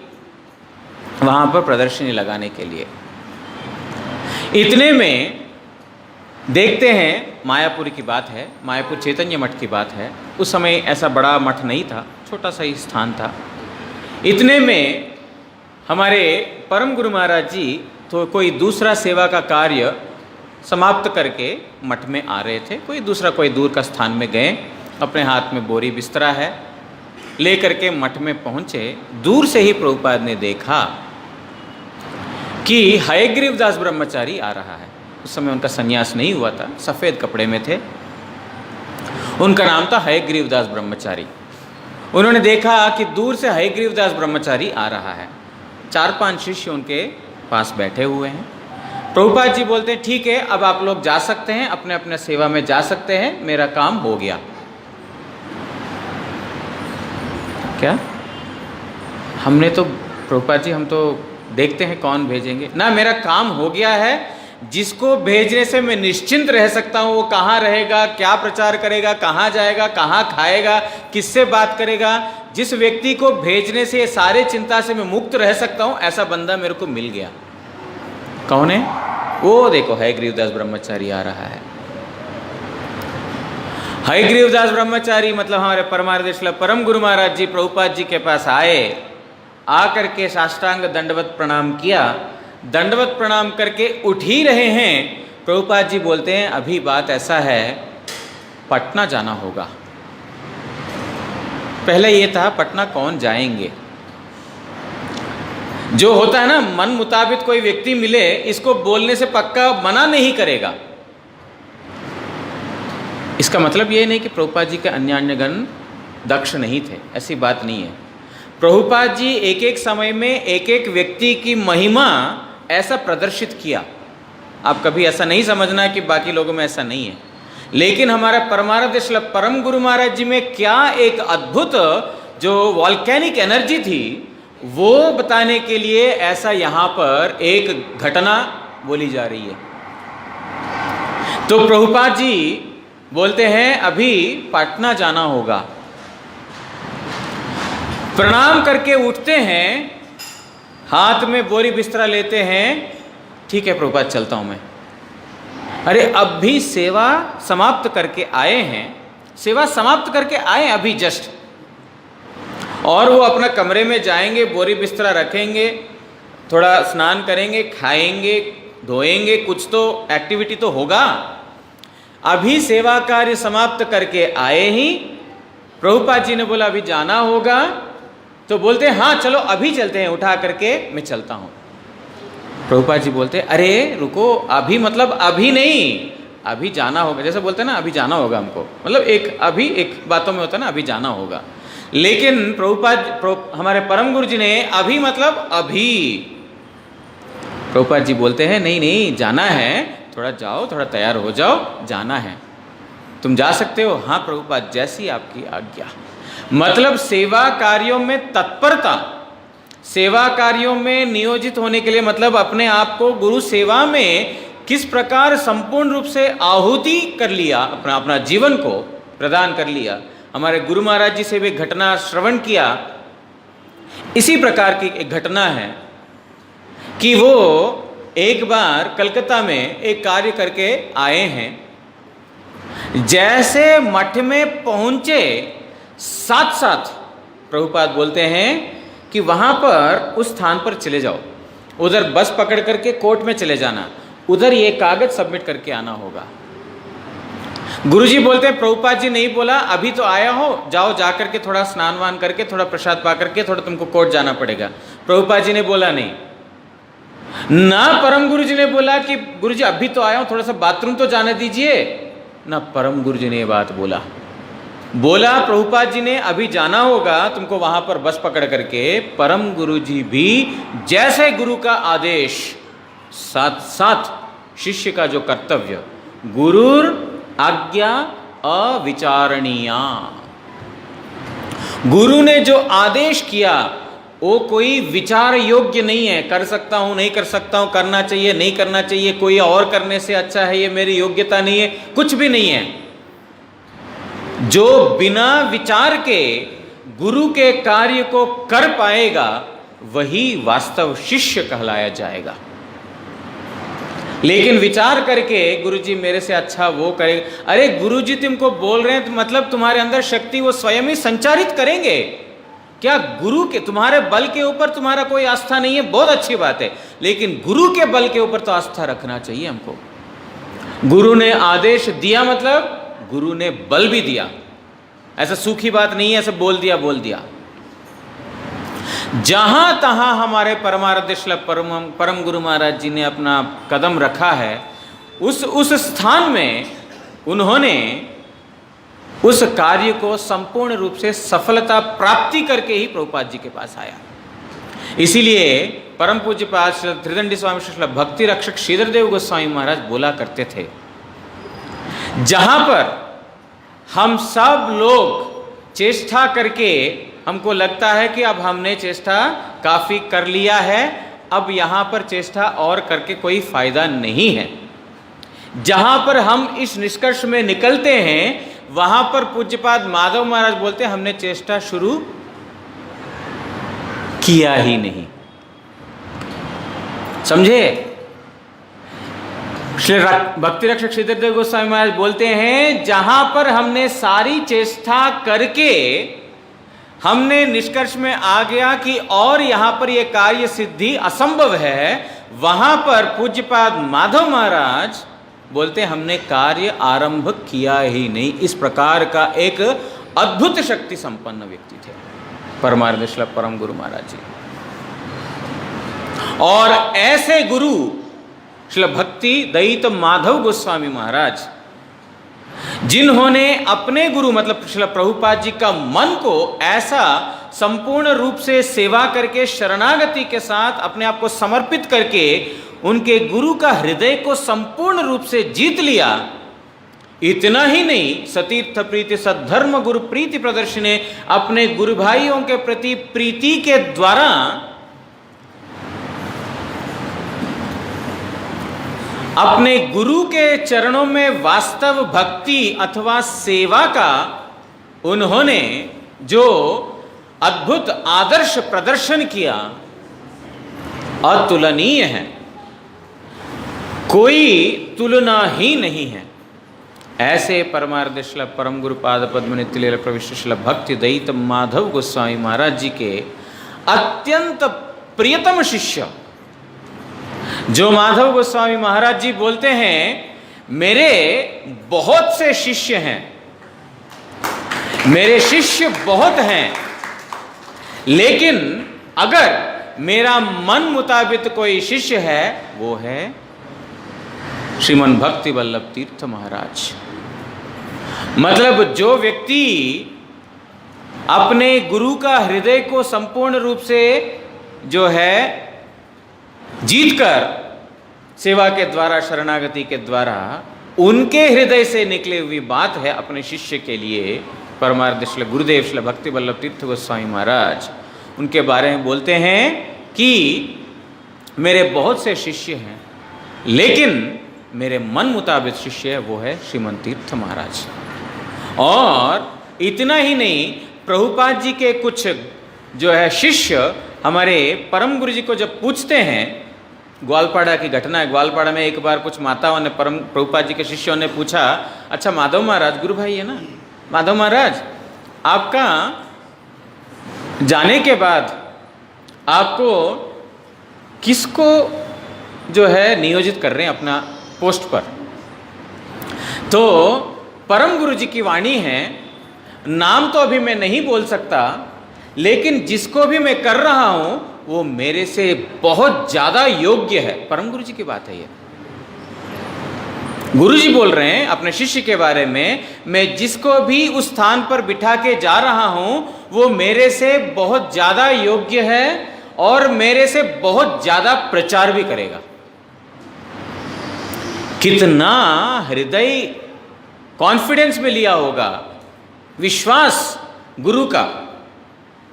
[SPEAKER 1] वहाँ पर प्रदर्शनी लगाने के लिए। इतने में देखते हैं, मायापुर की बात है, मायापुर चैतन्य मठ की बात है। उस समय ऐसा बड़ा मठ नहीं था, छोटा सा ही स्थान था। इतने में हमारे परम गुरु महाराज जी तो कोई दूसरा सेवा का कार्य समाप्त करके मठ में आ रहे थे। कोई दूर का स्थान में गए, अपने हाथ में बोरी बिस्तरा है, ले करके मठ में पहुँचे। दूर से ही प्रभुपाद ने देखा कि हयग्रीवदास ब्रह्मचारी आ रहा है। उस समय उनका संन्यास नहीं हुआ था, सफ़ेद कपड़े में थे। उनका नाम था हयग्रीवदास ब्रह्मचारी। उन्होंने देखा कि दूर से हयग्रीवदास ब्रह्मचारी आ रहा है। 4 5 शिष्य उनके पास बैठे हुए हैं। प्रभुपाद जी बोलते हैं ठीक है, अब आप लोग जा सकते हैं, अपने अपने सेवा में जा सकते हैं, मेरा काम हो गया। क्या? हमने तो प्रभुपाद जी, हम तो देखते हैं कौन भेजेंगे ना, मेरा काम हो गया है। जिसको भेजने से मैं निश्चिंत रह सकता हूँ, वो कहाँ रहेगा, क्या प्रचार करेगा, कहाँ जाएगा, कहाँ खाएगा, किससे बात करेगा, जिस व्यक्ति को भेजने से सारे चिंता से मैं मुक्त रह सकता हूँ, ऐसा बंदा मेरे को मिल गया। कौन है वो? देखो हयग्रीवदास ब्रह्मचारी आ रहा है। हयग्रीवदास ब्रह्मचारी मतलब हमारे परमार्थ परम गुरु महाराज जी प्रभुपाद जी के पास आए, आकर के साष्टांग दंडवत प्रणाम किया। दंडवत प्रणाम करके उठ ही रहे हैं, प्रभुपाद जी बोलते हैं अभी बात ऐसा है, पटना जाना होगा। पहले ये था पटना कौन जाएंगे, जो होता है ना मन मुताबिक कोई व्यक्ति मिले इसको बोलने से पक्का मना नहीं करेगा। इसका मतलब ये नहीं कि प्रभुपाद जी के अन्य दक्ष नहीं थे, ऐसी बात नहीं है। प्रभुपाद जी एक एक समय में एक एक व्यक्ति की महिमा ऐसा प्रदर्शित किया। आप कभी ऐसा नहीं समझना कि बाकी लोगों में ऐसा नहीं है, लेकिन हमारा परमाराध्य श्री परम गुरु महाराज जी में क्या एक अद्भुत जो वॉल्केनिक एनर्जी थी वो बताने के लिए ऐसा यहाँ पर एक घटना बोली जा रही है। तो प्रभुपाद जी बोलते हैं अभी पटना जाना होगा। प्रणाम करके उठते हैं, हाथ में बोरी बिस्तरा लेते हैं, ठीक है प्रभुपाद चलता हूं मैं। अरे अब भी सेवा समाप्त करके आए हैं, सेवा समाप्त करके आए अभी जस्ट, और वो अपना कमरे में जाएंगे, बोरी बिस्तरा रखेंगे, थोड़ा स्नान करेंगे, खाएंगे, धोएंगे, कुछ तो एक्टिविटी तो होगा। अभी सेवा कार्य समाप्त करके आए ही प्रभुपाद जी ने बोला अभी जाना होगा, तो बोलते हैं हाँ चलो अभी चलते हैं, उठा करके मैं चलता हूँ। प्रभुपाद जी बोलते हैं अरे रुको, अभी मतलब अभी नहीं, अभी जाना होगा। जैसे बोलते हैं ना अभी जाना होगा हमको, मतलब एक अभी एक बातों में होता है ना अभी जाना होगा, लेकिन हमारे परम गुरु जी ने अभी मतलब अभी। प्रभुपाद जी बोलते हैं नहीं नहीं जाना है, थोड़ा जाओ, थोड़ा तैयार हो जाओ, जाना है। तुम जा सकते हो? हाँ प्रभुपाद जैसी आपकी आज्ञा। मतलब सेवा कार्यों में तत्परता, सेवा कार्यों में नियोजित होने के लिए, मतलब अपने आप को गुरु सेवा में किस प्रकार संपूर्ण रूप से आहुति कर लिया, अपना जीवन को प्रदान कर लिया। हमारे गुरु महाराज जी से भी घटना श्रवण किया। इसी प्रकार की एक घटना है कि वो एक बार कलकत्ता में एक कार्य करके आए हैं, जैसे मठ में पहुंचे साथ साथ प्रभुपाद बोलते हैं कि वहां पर उस स्थान पर चले जाओ, उधर बस पकड़ करके कोर्ट में चले जाना, उधर ये कागज सबमिट करके आना होगा। गुरुजी बोलते हैं प्रभुपाद जी नहीं बोला अभी तो आया हो, जाओ जा करके थोड़ा स्नान वान करके थोड़ा प्रसाद पा करके थोड़ा तुमको कोर्ट जाना पड़ेगा। प्रभुपाद जी ने बोला नहीं। ना परम गुरु जी ने बोला कि गुरुजी अभी तो आया हूं, थोड़ा सा बाथरूम तो जाने दीजिए। ना परम गुरु जी ने ये बात बोला प्रभुपाद जी ने अभी जाना होगा तुमको वहां पर बस पकड़ करके। परम गुरु जी भी जैसे गुरु का आदेश, साथ साथ शिष्य का जो कर्तव्य, गुरुर आज्ञा अविचारणीया, गुरु ने जो आदेश किया वो कोई विचार योग्य नहीं है। कर सकता हूं, नहीं कर सकता हूं, करना चाहिए, नहीं करना चाहिए, कोई और करने से अच्छा है, ये मेरी योग्यता नहीं है, कुछ भी नहीं है। जो बिना विचार के गुरु के कार्य को कर पाएगा वही वास्तव शिष्य कहलाया जाएगा। लेकिन विचार करके गुरुजी मेरे से अच्छा वो करेगा, अरे गुरुजी तुमको बोल रहे हैं तो मतलब तुम्हारे अंदर शक्ति वो स्वयं ही संचारित करेंगे। क्या गुरु के तुम्हारे बल के ऊपर तुम्हारा कोई आस्था नहीं है? बहुत अच्छी बात है, लेकिन गुरु के बल के ऊपर तो आस्था रखना चाहिए हमको। गुरु ने आदेश दिया मतलब गुरु ने बल भी दिया, ऐसा सूखी बात नहीं है, ऐसा बोल दिया। जहां तहां हमारे परमाराध्य परम गुरु महाराज जी ने अपना कदम रखा है, उस स्थान में उन्होंने उस कार्य को संपूर्ण रूप से सफलता प्राप्ति करके ही प्रभुपाद जी के पास आया। इसीलिए परम पूज्य पाद त्रिदंडी स्वामी श्री भक्ति रक्षक श्रीधर देव गोस्वामी महाराज बोला करते थे, जहां पर हम सब लोग चेष्टा करके हमको लगता है कि अब हमने चेष्टा काफी कर लिया है, अब यहां पर चेष्टा और करके कोई फायदा नहीं है, जहां पर हम इस निष्कर्ष में निकलते हैं वहां पर पूज्यपाद माधव महाराज बोलते हैं हमने चेष्टा शुरू किया ही नहीं। समझे? श्री भक्ति रक्षक श्रीधरदेव गोस्वामी महाराज बोलते हैं, जहां पर हमने सारी चेष्टा करके हमने निष्कर्ष में आ गया कि और यहां पर यह कार्य सिद्धि असंभव है, वहां पर पूज्यपाद माधव महाराज बोलते हैं हमने कार्य आरंभ किया ही नहीं। इस प्रकार का एक अद्भुत शक्ति संपन्न व्यक्ति थे परमार्थ श्री परम गुरु महाराज जी। और ऐसे गुरु श्री भक्ति दयित माधव गोस्वामी महाराज, जिन्होंने अपने गुरु मतलब श्री प्रभुपाद जी का मन को ऐसा संपूर्ण रूप से सेवा करके शरणागति के साथ अपने आप को समर्पित करके उनके गुरु का हृदय को संपूर्ण रूप से जीत लिया। इतना ही नहीं, सतीर्थ प्रीति सद्धर्म गुरु प्रीति प्रदर्शने अपने गुरु भाइयों के प्रति प्रीति के द्वारा अपने गुरु के चरणों में वास्तव भक्ति अथवा सेवा का उन्होंने जो अद्भुत आदर्श प्रदर्शन किया, अतुलनीय है, कोई तुलना ही नहीं है। ऐसे परमार्थ श्री परम गुरु पाद पद्म नित्य लीला प्रविष्ट श्री भक्ति दयित माधव गोस्वामी महाराज जी के अत्यंत प्रियतम शिष्य जो माधव गोस्वामी महाराज जी बोलते हैं, मेरे बहुत से शिष्य हैं, मेरे शिष्य बहुत हैं, लेकिन अगर मेरा मन मुताबिक कोई शिष्य है वो है श्रीमन भक्ति वल्लभ तीर्थ महाराज। मतलब जो व्यक्ति अपने गुरु का हृदय को संपूर्ण रूप से जो है जीतकर सेवा के द्वारा शरणागति के द्वारा उनके हृदय से निकली हुई बात है अपने शिष्य के लिए, परमार्थ श्री गुरुदेव श्री भक्ति वल्लभ तीर्थ गोस्वामी महाराज उनके बारे में बोलते हैं कि मेरे बहुत से शिष्य हैं, लेकिन मेरे मन मुताबिक शिष्य है वो है श्रीमन तीर्थ महाराज। और इतना ही नहीं, प्रभुपाद जी के कुछ जो है शिष्य हमारे परम गुरु जी को जब पूछते हैं, ग्वालपाड़ा की घटना है, ग्वालपाड़ा में एक बार कुछ माताओं ने परम प्रभुपाद जी के शिष्यों ने पूछा, अच्छा माधव महाराज गुरु भाई है ना, माधव महाराज आपका जाने के बाद आपको किसको जो है नियोजित कर रहे हैं अपना पोस्ट पर? तो परम गुरु जी की वाणी है, नाम तो अभी मैं नहीं बोल सकता, लेकिन जिसको भी मैं कर रहा हूं वो मेरे से बहुत ज्यादा योग्य है। परम गुरु जी की बात है ये, गुरु जी बोल रहे हैं अपने शिष्य के बारे में, मैं जिसको भी उस स्थान पर बिठा के जा रहा हूं वो मेरे से बहुत ज्यादा योग्य है और मेरे से बहुत ज्यादा प्रचार भी करेगा। कितना हृदय कॉन्फिडेंस में लिया होगा, विश्वास गुरु का,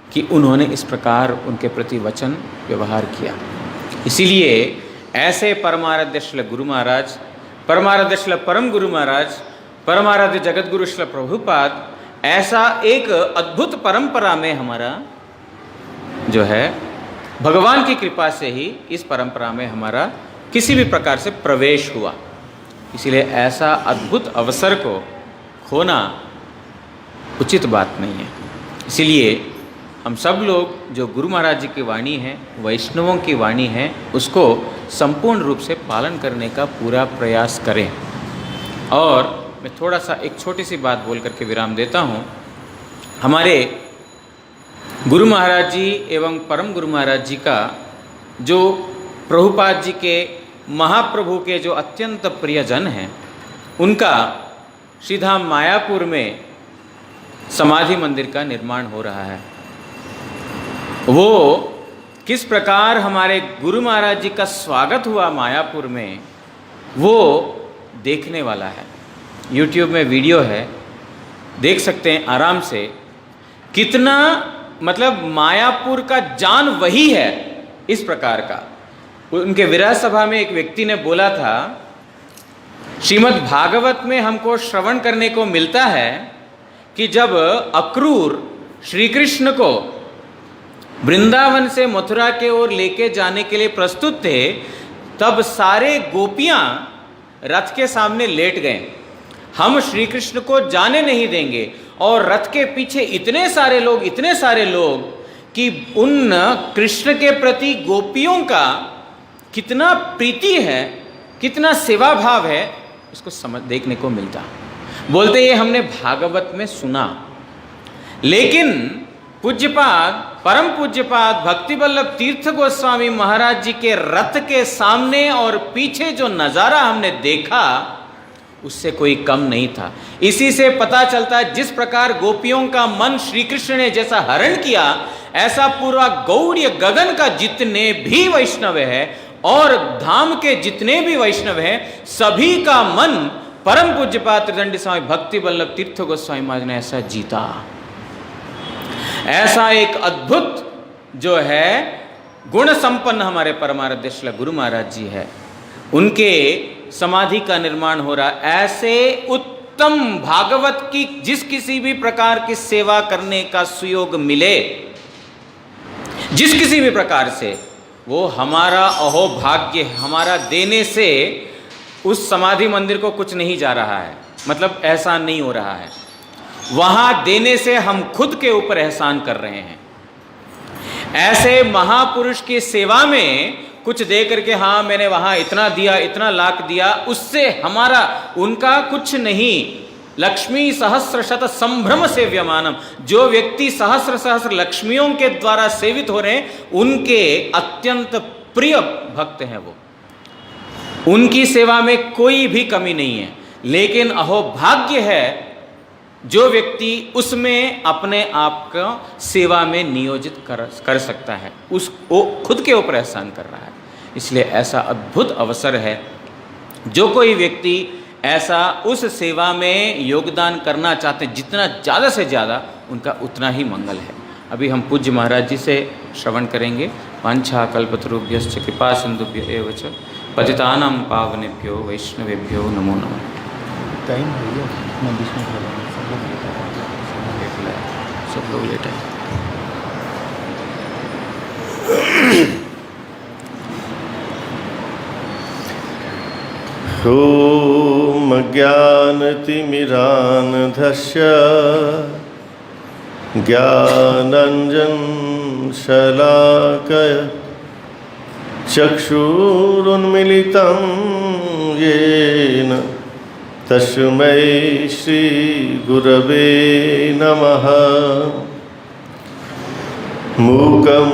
[SPEAKER 1] कि उन्होंने इस प्रकार उनके प्रति वचन व्यवहार किया। इसीलिए ऐसे परमाराध्य श्री गुरु महाराज, परमाराध्य श्री परम गुरु महाराज, परमाराध्य जगत गुरु श्री प्रभुपाद, ऐसा एक अद्भुत परंपरा में हमारा जो है भगवान की कृपा से ही इस परंपरा में हमारा किसी भी प्रकार से प्रवेश हुआ। इसीलिए ऐसा अद्भुत अवसर को खोना उचित बात नहीं है। इसीलिए हम सब लोग जो गुरु महाराज जी की वाणी है, वैष्णवों की वाणी है, उसको संपूर्ण रूप से पालन करने का पूरा प्रयास करें। और मैं थोड़ा सा एक छोटी सी बात बोल करके विराम देता हूँ। हमारे गुरु महाराज जी एवं परम गुरु महाराज जी का जो प्रभुपाद जी के महाप्रभु के जो अत्यंत प्रियजन हैं, उनका श्रीधाम मायापुर में समाधि मंदिर का निर्माण हो रहा है। वो किस प्रकार हमारे गुरु महाराज जी का स्वागत हुआ मायापुर में, वो देखने वाला है। YouTube में वीडियो है, देख सकते हैं आराम से। कितना मतलब मायापुर का जान वही है इस प्रकार का। उनके विरह सभा में एक व्यक्ति ने बोला था, श्रीमद् भागवत में हमको श्रवण करने को मिलता है कि जब अक्रूर श्री कृष्ण को वृंदावन से मथुरा के ओर लेके जाने के लिए प्रस्तुत थे, तब सारे गोपियां रथ के सामने लेट गए, हम श्री कृष्ण को जाने नहीं देंगे। और रथ के पीछे इतने सारे लोग कि उन कृष्ण के प्रति गोपियों का कितना प्रीति है, कितना सेवा भाव है, इसको देखने को मिलता। बोलते ये हमने भागवत में सुना, लेकिन पूज्यपाद, परम पूज्यपाद भक्ति वल्लभ तीर्थ गोस्वामी महाराज जी के रथ के सामने और पीछे जो नजारा हमने देखा उससे कोई कम नहीं था। इसी से पता चलता है जिस प्रकार गोपियों का मन श्री कृष्ण ने जैसा हरण किया, ऐसा पूरा गौड़ीय गगन का जितने भी वैष्णव है और धाम के जितने भी वैष्णव हैं, सभी का मन परम पूज्यपाद त्रिदंडी स्वामी भक्ति वल्लभ तीर्थ गोस्वामी महाराज ने ऐसा जीता। ऐसा एक अद्भुत जो है गुण संपन्न हमारे परमाराध्य श्री गुरु महाराज जी है, उनके समाधि का निर्माण हो रहा। ऐसे उत्तम भागवत की जिस किसी भी प्रकार की सेवा करने का सुयोग मिले, जिस किसी भी प्रकार से, वो हमारा अहोभाग्य, हमारा देने से उस समाधि मंदिर को कुछ नहीं जा रहा है, मतलब एहसान नहीं हो रहा है। वहां देने से हम खुद के ऊपर एहसान कर रहे हैं। ऐसे महापुरुष की सेवा में कुछ दे करके, हाँ मैंने वहां इतना दिया, इतना लाख दिया, उससे हमारा उनका कुछ नहीं। लक्ष्मी सहस्र शत संभ्रम सेव्यमानम, जो व्यक्ति सहस्र लक्ष्मियों के द्वारा सेवित हो रहे हैं, उनके अत्यंत प्रिय भक्त हैं वो, उनकी सेवा में कोई भी कमी नहीं है। लेकिन अहोभाग्य है जो व्यक्ति उसमें अपने आप को सेवा में नियोजित कर सकता है, वो खुद के ऊपर एहसान कर रहा है। इसलिए ऐसा अद्भुत अवसर है, जो कोई व्यक्ति ऐसा उस सेवा में योगदान करना चाहते, जितना ज़्यादा से ज़्यादा उनका उतना ही मंगल है। अभी हम पूज्य महाराज जी से श्रवण करेंगे। वांछा कल्पतरुभ्यश्च कृपा सिंधुभ्यो एव च पतितानां पावनेभ्यो वैष्णवेभ्यो नमो नमः।
[SPEAKER 2] टाइम हो गया, मैं बीच में खड़ा हूँ,
[SPEAKER 1] सब लोग लेट आए।
[SPEAKER 2] ॐ ज्ञानतिमिरान्धस्य ज्ञानाञ्जनशलाकया चक्षुरुन्मीलितं येन तस्मै श्रीगुरवे नमः। मूकं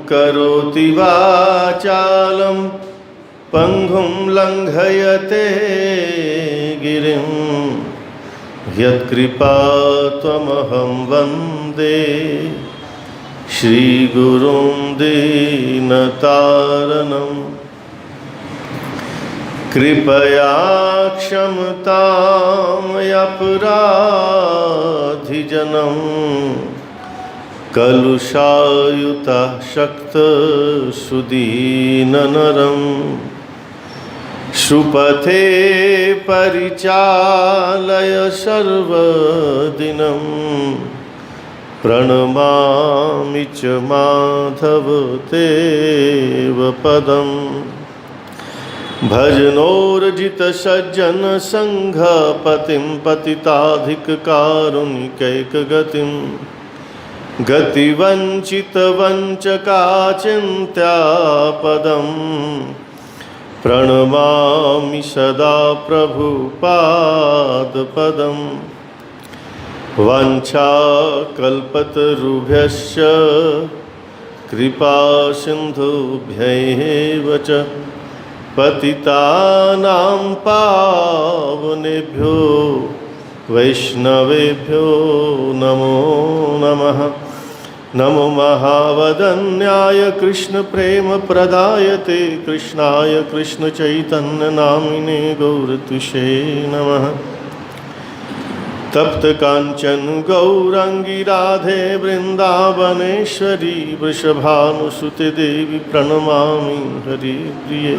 [SPEAKER 2] करोति वाचालं पंगुं लंघयते गिरिं यत्कृपात्वमहं वन्दे श्रीगुरुं दीनतारणं। कृपया क्षमतां अपराधिजनं कलुषायुतः शक्तसुदीननरम्। सुपथे परिचालय सर्वदिनं प्रणमामि च माधव तेव पदम्। भजनोर्जित सज्जन संघ पतिं पतिताधिककारुणिकैकगतिं। गतिवंचित वंचका चिन्त्यापदम् प्रणमामि सदा प्रभुपादपदम्। वाञ्छाकल्पतरुभ्यश्च कृपा सिन्धुभ्यैव च पतितानां पावनेभ्यो वैष्णवेभ्यो नमो नमः। नमो महावदन्याय कृष्ण प्रेम प्रदायते कृष्णाय कृष्ण चैतन्य नामिने गौरतुषे नमः। तप्त कांचन गौरांगी राधे वृंदावनेश्वरी वृषभानुसुते देवी प्रणमामि हरिप्रिये।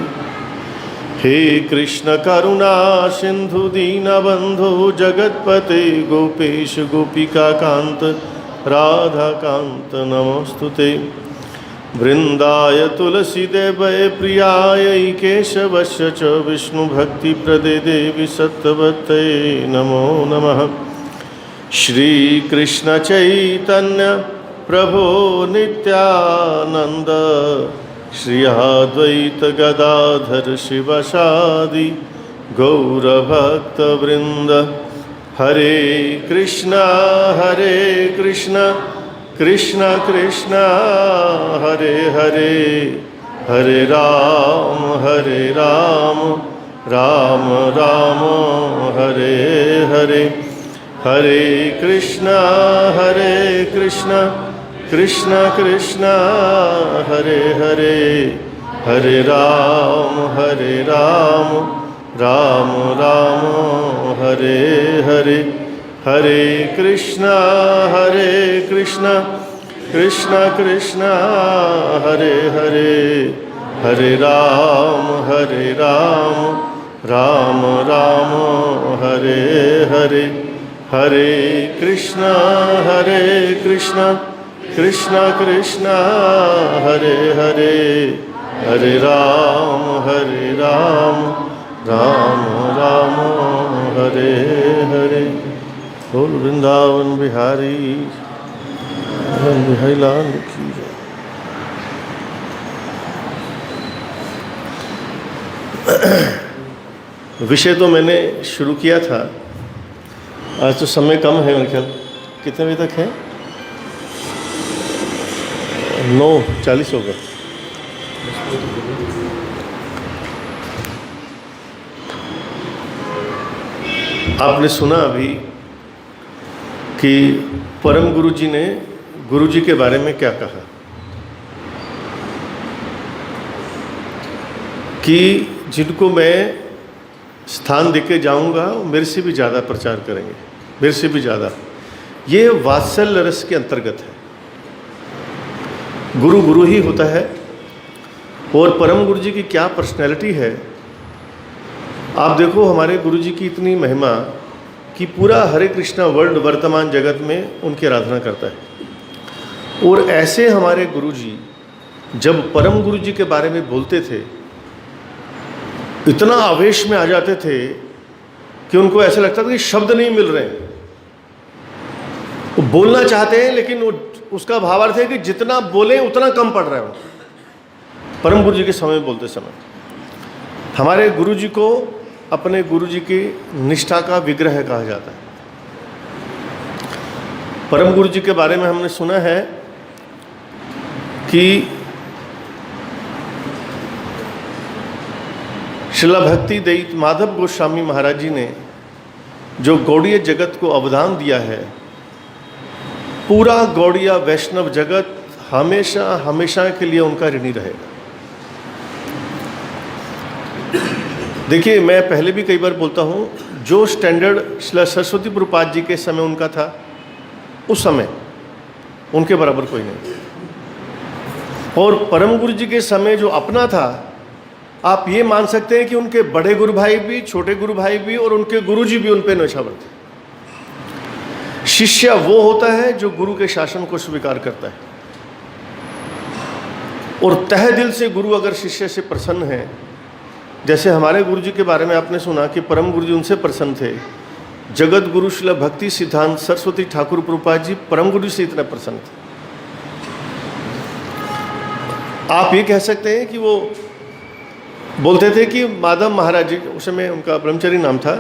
[SPEAKER 2] हे कृष्ण करुणा सिंधु दीनबंधो जगत्पते गोपेश गोपिका कांत राधाकांत नमोस्तुते। वृंदाय तुलसीदेवय प्रियाय केशवस्य च विष्णुभक्तिप्रदे देवी सत्त्ववत्यै नमो नमः। श्रीकृष्ण चैतन्य प्रभो नित्यानंद श्री अद्वैत गदाधर शिवसादि गौरभक्तवृंद। हरे कृष्णा कृष्ण कृष्ण हरे हरे, हरे राम राम राम हरे हरे। हरे कृष्णा कृष्ण कृष्ण हरे हरे, हरे राम राम राम हरे हरे। हरे कृष्णा कृष्ण कृष्ण हरे हरे, हरे राम राम राम हरे हरे। हरे कृष्णा कृष्ण कृष्ण हरे हरे, हरे राम राम राम हरे हरे। बोल वृंदावन बिहारी बिहारी लाल की जय। विषय तो मैंने शुरू किया था, आज तो समय कम है मेरे ख्याल। कितने बजे तक है? 9:40 हो गए। आपने सुना अभी कि परम गुरु जी ने गुरु जी के बारे में क्या कहा, कि जिनको मैं स्थान देके जाऊंगा वो मेरे से भी ज़्यादा प्रचार करेंगे, मेरे से भी ज़्यादा। ये वात्सल्य रस के अंतर्गत है। गुरु गुरु ही होता है, और परम गुरु जी की क्या पर्सनैलिटी है। आप देखो हमारे गुरु जी की इतनी महिमा कि पूरा हरे कृष्णा वर्ल्ड वर्तमान जगत में उनकी आराधना करता है। और ऐसे हमारे गुरु जी जब परम गुरु जी के बारे में बोलते थे, इतना आवेश में आ जाते थे कि उनको ऐसा लगता था कि शब्द नहीं मिल रहे हैं। वो बोलना चाहते हैं लेकिन वो उसका भावार्थ है कि जितना बोले उतना कम पड़ रहा है। परम गुरु जी के समय बोलते समय हमारे गुरु जी को अपने गुरु जी की निष्ठा का विग्रह कहा जाता है। परम गुरु जी के बारे में हमने सुना है कि श्रीला भक्ति दैत माधव गोस्वामी महाराज जी ने जो गौड़ीय जगत को अवदान दिया है, पूरा गौड़िया वैष्णव जगत हमेशा हमेशा के लिए उनका ऋणी रहेगा। देखिए, मैं पहले भी कई बार बोलता हूँ, जो स्टैंडर्ड श्रीला सरस्वती प्रभुपाद जी के समय उनका था, उस समय उनके बराबर कोई नहीं। और परम गुरु जी के समय जो अपना था, आप ये मान सकते हैं कि उनके बड़े गुरु भाई भी, छोटे गुरु भाई भी और उनके गुरु जी भी उन पे नौछावर थे। शिष्य वो होता है जो गुरु के शासन को स्वीकार करता है, और तहे दिल से गुरु अगर शिष्य से प्रसन्न है, जैसे हमारे गुरु जी के बारे में आपने सुना कि परम गुरु जी उनसे प्रसन्न थे। जगत गुरु श्रील भक्ति सिद्धांत सरस्वती ठाकुर प्रभुपाद जी परम गुरु से इतना प्रसन्न थे। आप ये कह सकते हैं कि वो बोलते थे कि माधव महाराज जी, उस समय उनका ब्रह्मचर्य नाम था,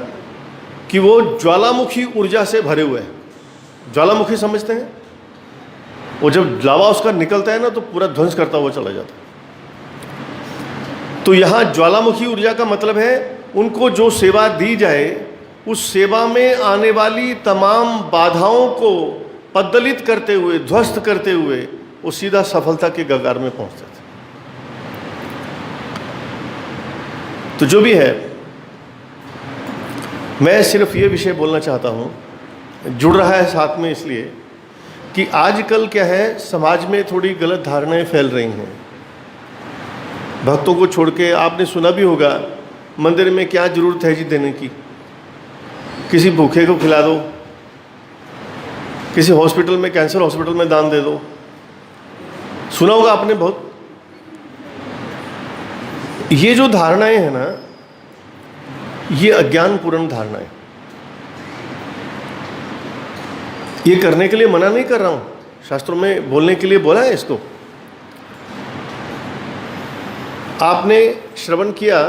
[SPEAKER 2] कि वो ज्वालामुखी ऊर्जा से भरे हुए हैं। ज्वालामुखी समझते हैं? वो जब लावा उसका निकलता है ना, तो पूरा ध्वंस करता हुआ चला जाता है। तो यहाँ ज्वालामुखी ऊर्जा का मतलब है उनको जो सेवा दी जाए, उस सेवा में आने वाली तमाम बाधाओं को पद्दलित करते हुए, ध्वस्त करते हुए वो सीधा सफलता के कगार में पहुंचते थे। तो जो भी है, मैं सिर्फ ये विषय बोलना चाहता हूँ, जुड़ रहा है साथ में, इसलिए कि आजकल क्या है, समाज में थोड़ी गलत धारणाएं फैल रही हैं। भक्तों को छोड़ के, आपने सुना भी होगा, मंदिर में क्या जरूरत है जी देने की, किसी भूखे को खिला दो, किसी हॉस्पिटल में, कैंसर हॉस्पिटल में दान दे दो। सुना होगा आपने बहुत। ये जो धारणाएं हैं ना, ये अज्ञानपूर्ण धारणाएं। ये करने के लिए मना नहीं कर रहा हूं, शास्त्रों में बोलने के लिए बोला है इसको। आपने श्रवण किया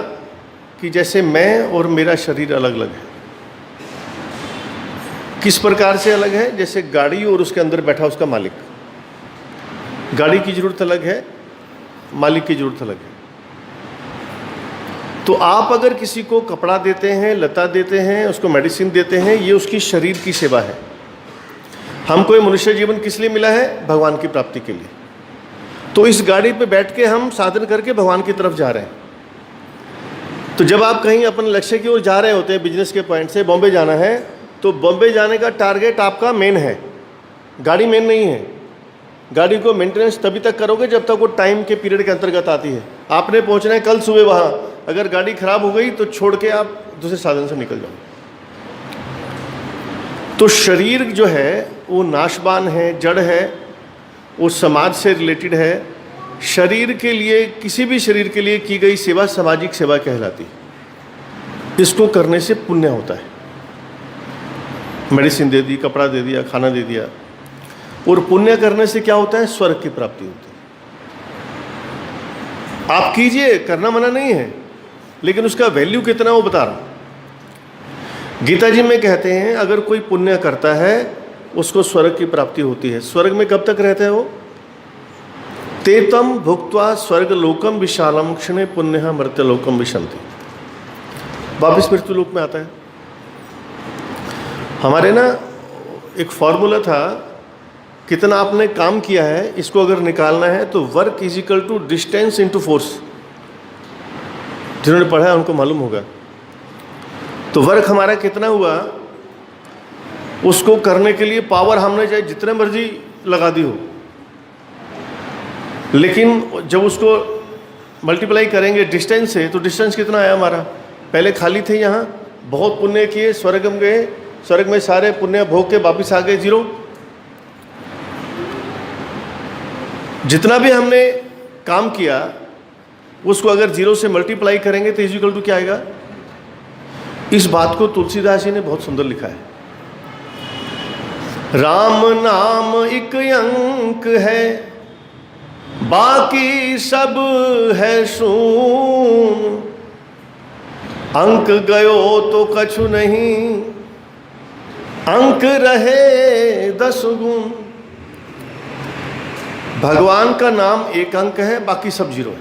[SPEAKER 2] कि जैसे मैं और मेरा शरीर अलग अलग है। किस प्रकार से अलग है? जैसे गाड़ी और उसके अंदर बैठा उसका मालिक। गाड़ी की जरूरत अलग है, मालिक की जरूरत अलग है। तो आप अगर किसी को कपड़ा देते हैं, लता देते हैं, उसको मेडिसिन देते हैं, ये उसकी शरीर की सेवा है। हमको ये मनुष्य जीवन किस लिए मिला है? भगवान की प्राप्ति के लिए। तो इस गाड़ी पे बैठ के हम साधन करके भगवान की तरफ जा रहे हैं। तो जब आप कहीं अपने लक्ष्य की ओर जा रहे होते हैं, बिजनेस के पॉइंट से बॉम्बे जाना है, तो बॉम्बे जाने का टारगेट आपका मेन है, गाड़ी मेन नहीं है। गाड़ी को मेंटेनेंस तभी तक करोगे जब तक वो टाइम के पीरियड के अंतर्गत आती है। आपने पहुंचना है कल सुबह वहाँ, अगर गाड़ी खराब हो गई तो छोड़ के आप दूसरे साधन से निकल जाओ। तो शरीर जो है वो नाशवान है, जड़ है, वो समाज से रिलेटेड है। शरीर के लिए, किसी भी शरीर के लिए की गई सेवा सामाजिक सेवा कहलाती है। इसको करने से पुण्य होता है। मेडिसिन दे दी, कपड़ा दे दिया, खाना दे दिया। और पुण्य करने से क्या होता है? स्वर्ग की प्राप्ति होती है। आप कीजिए, करना मना नहीं है, लेकिन उसका वैल्यू कितना वो बता रहा हूं। गीता जी में कहते हैं अगर कोई पुण्य करता है उसको स्वर्ग की प्राप्ति होती है। स्वर्ग में कब तक रहते हैं वो? तेतम भुक्त्वा स्वर्ग लोकम विशालम क्षणे पुण्य मर्त्यलोकम विशंति। वापिस मृत्यु लोक में आता है। हमारे ना एक फॉर्मूला था, कितना आपने काम किया है इसको अगर निकालना है तो work is equal to distance into force. जिन्होंने पढ़ा है उनको मालूम होगा। तो वर्क हमारा कितना हुआ, उसको करने के लिए पावर हमने चाहे जितने मर्जी लगा दी हो, लेकिन जब उसको मल्टीप्लाई करेंगे डिस्टेंस से, तो डिस्टेंस कितना आया हमारा? पहले खाली थे, यहाँ बहुत पुण्य किए, स्वर्ग में गए, स्वर्ग में सारे पुण्य भोग के वापिस आ गए जीरो। जितना भी हमने काम किया उसको अगर जीरो से मल्टीप्लाई करेंगे तो इक्वल टू क्या आएगा? इस बात को तुलसीदास जी ने बहुत सुंदर लिखा है। राम नाम एक अंक है, बाकी सब है शून। अंक गयो तो कछु नहीं, अंक रहे 10 गुण। भगवान का नाम एक अंक है, बाकी सब जीरो है।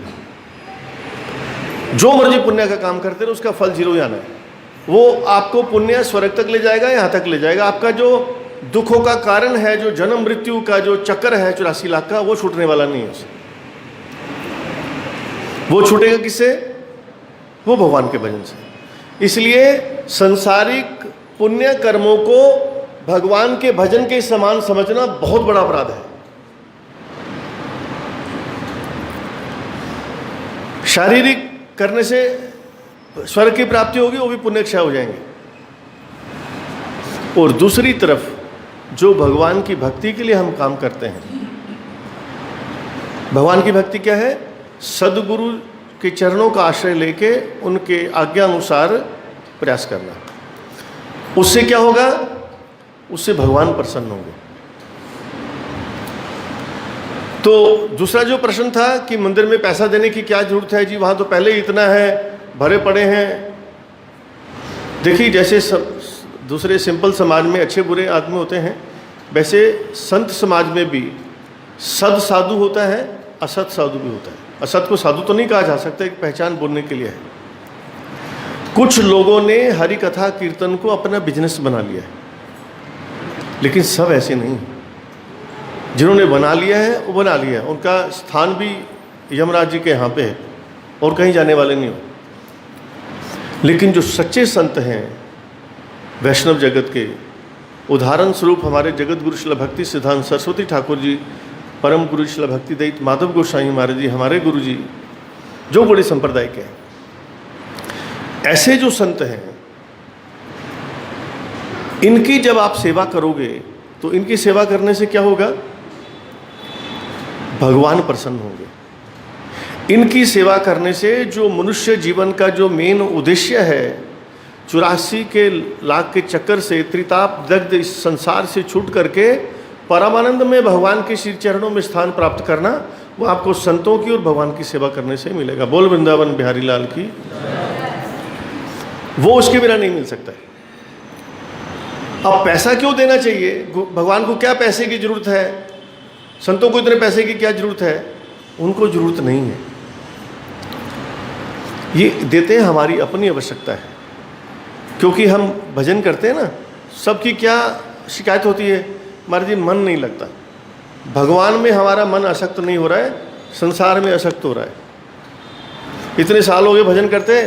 [SPEAKER 2] जो मर्जी पुण्य का काम करते रहे उसका फल जीरो ही आना है। वो आपको पुण्य स्वर्ग तक ले जाएगा, यहाँ तक ले जाएगा। आपका जो दुखों का कारण है, जो जन्म मृत्यु का जो चक्कर है 84 लाख का, वो छूटने वाला नहीं है उसे। वो छूटेगा किससे? वो भगवान के भजन से। इसलिए संसारिक पुण्य कर्मों को भगवान के भजन के समान समझना बहुत बड़ा अपराध है। शारीरिक करने से स्वर्ग की प्राप्ति होगी, वो भी पुण्य क्षय हो जाएंगे। और दूसरी तरफ जो भगवान की भक्ति के लिए हम काम करते हैं, भगवान की भक्ति क्या है? सदगुरु के चरणों का आश्रय लेके उनके आज्ञा अनुसार प्रयास करना। उससे क्या होगा? उससे भगवान प्रसन्न होंगे। तो दूसरा जो प्रश्न था कि मंदिर में पैसा देने की क्या जरूरत है जी, वहाँ तो पहले ही इतना है, भरे पड़े हैं। देखिए, जैसे दूसरे सिंपल समाज में अच्छे बुरे आदमी होते हैं, वैसे संत समाज में भी सद साधु होता है, असत साधु भी होता है। असत को साधु तो नहीं कहा जा सकता, एक पहचान बोलने के लिए है। कुछ लोगों ने हरि कथा कीर्तन को अपना बिजनेस बना लिया है, लेकिन सब ऐसे नहीं। जिन्होंने बना लिया है वो बना लिया है, उनका स्थान भी यमराज जी के यहाँ पे है और कहीं जाने वाले नहीं हो। लेकिन जो सच्चे संत हैं वैष्णव जगत के, उदाहरण स्वरूप हमारे जगत गुरु श्रील भक्ति सिद्धांत सरस्वती ठाकुर जी, परम गुरु श्रील भक्ति दैत माधव गोसाई महाराज जी, हमारे गुरु जी, जो बड़े संप्रदाय के हैं, ऐसे जो संत हैं, इनकी जब आप सेवा करोगे तो इनकी सेवा करने से क्या होगा? भगवान प्रसन्न होंगे। इनकी सेवा करने से जो मनुष्य जीवन का जो मेन उद्देश्य है, 84 के लाख के चक्कर से, त्रिताप दग्ध इस संसार से छूट करके परमानंद में भगवान के श्री चरणों में स्थान प्राप्त करना, वो आपको संतों की और भगवान की सेवा करने से मिलेगा। बोल वृंदावन बिहारी लाल की। वो उसके बिना नहीं मिल सकता है। अब पैसा क्यों देना चाहिए? भगवान को क्या पैसे की जरूरत है? संतों को इतने पैसे की क्या जरूरत है? उनको जरूरत नहीं है। ये देते हैं हमारी अपनी आवश्यकता है, क्योंकि हम भजन करते हैं ना। सबकी क्या शिकायत होती है? हमारे जी मन नहीं लगता। भगवान में हमारा मन आसक्त नहीं हो रहा है, संसार में आसक्त हो रहा है। इतने साल हो गए भजन करते,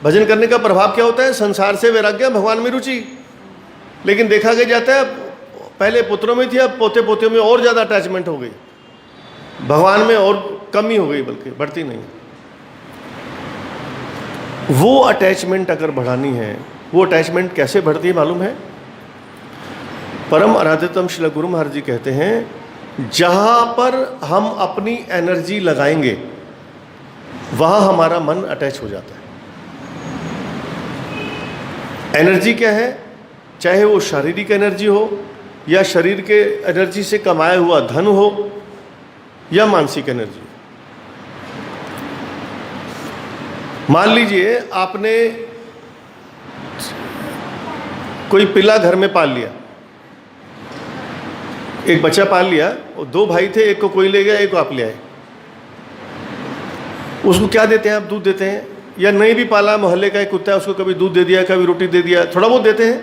[SPEAKER 2] भजन करने का प्रभाव क्या होता है? संसार से वैराग्य, भगवान में रुचि। लेकिन देखा गया जाता है, पहले पुत्रों में थी, अब पोते पोतियों में और ज़्यादा अटैचमेंट हो गई, भगवान में और कमी हो गई, बल्कि बढ़ती नहीं। वो अटैचमेंट अगर बढ़ानी है, वो अटैचमेंट कैसे बढ़ती है मालूम है? परम आराध्यतम श्री गुरु महाराज जी कहते हैं, जहाँ पर हम अपनी एनर्जी लगाएंगे वहाँ हमारा मन अटैच हो जाता है। एनर्जी क्या है? चाहे वो शारीरिक एनर्जी हो, या शरीर के एनर्जी से कमाया हुआ धन हो, या मानसिक एनर्जी। मान लीजिए आपने कोई पिल्ला घर में पाल लिया, एक बच्चा पाल लिया, और 2 भाई थे, एक को कोई ले गया, एक को आप ले आए। उसको क्या देते हैं आप? दूध देते हैं। या नहीं भी पाला, मोहल्ले का एक कुत्ता है, उसको कभी दूध दे दिया, कभी रोटी दे दिया, थोड़ा बहुत देते हैं,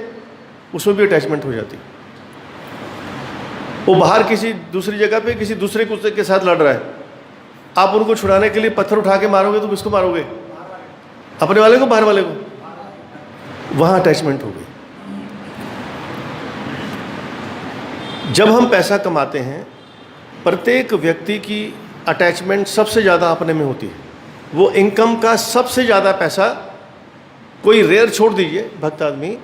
[SPEAKER 2] उसमें भी अटैचमेंट हो जाती है। वो बाहर किसी दूसरी जगह पे किसी दूसरे कुत्ते के साथ लड़ रहा है, आप उनको छुड़ाने के लिए पत्थर उठा के मारोगे तो किसको मारोगे? अपने वाले को, बाहर वाले को? वहाँ अटैचमेंट हो गई। जब हम पैसा कमाते हैं, प्रत्येक व्यक्ति की अटैचमेंट सबसे ज़्यादा अपने में होती है। वो इनकम का सबसे ज़्यादा पैसा, कोई रेयर छोड़ दीजिए, भक्त आदमी,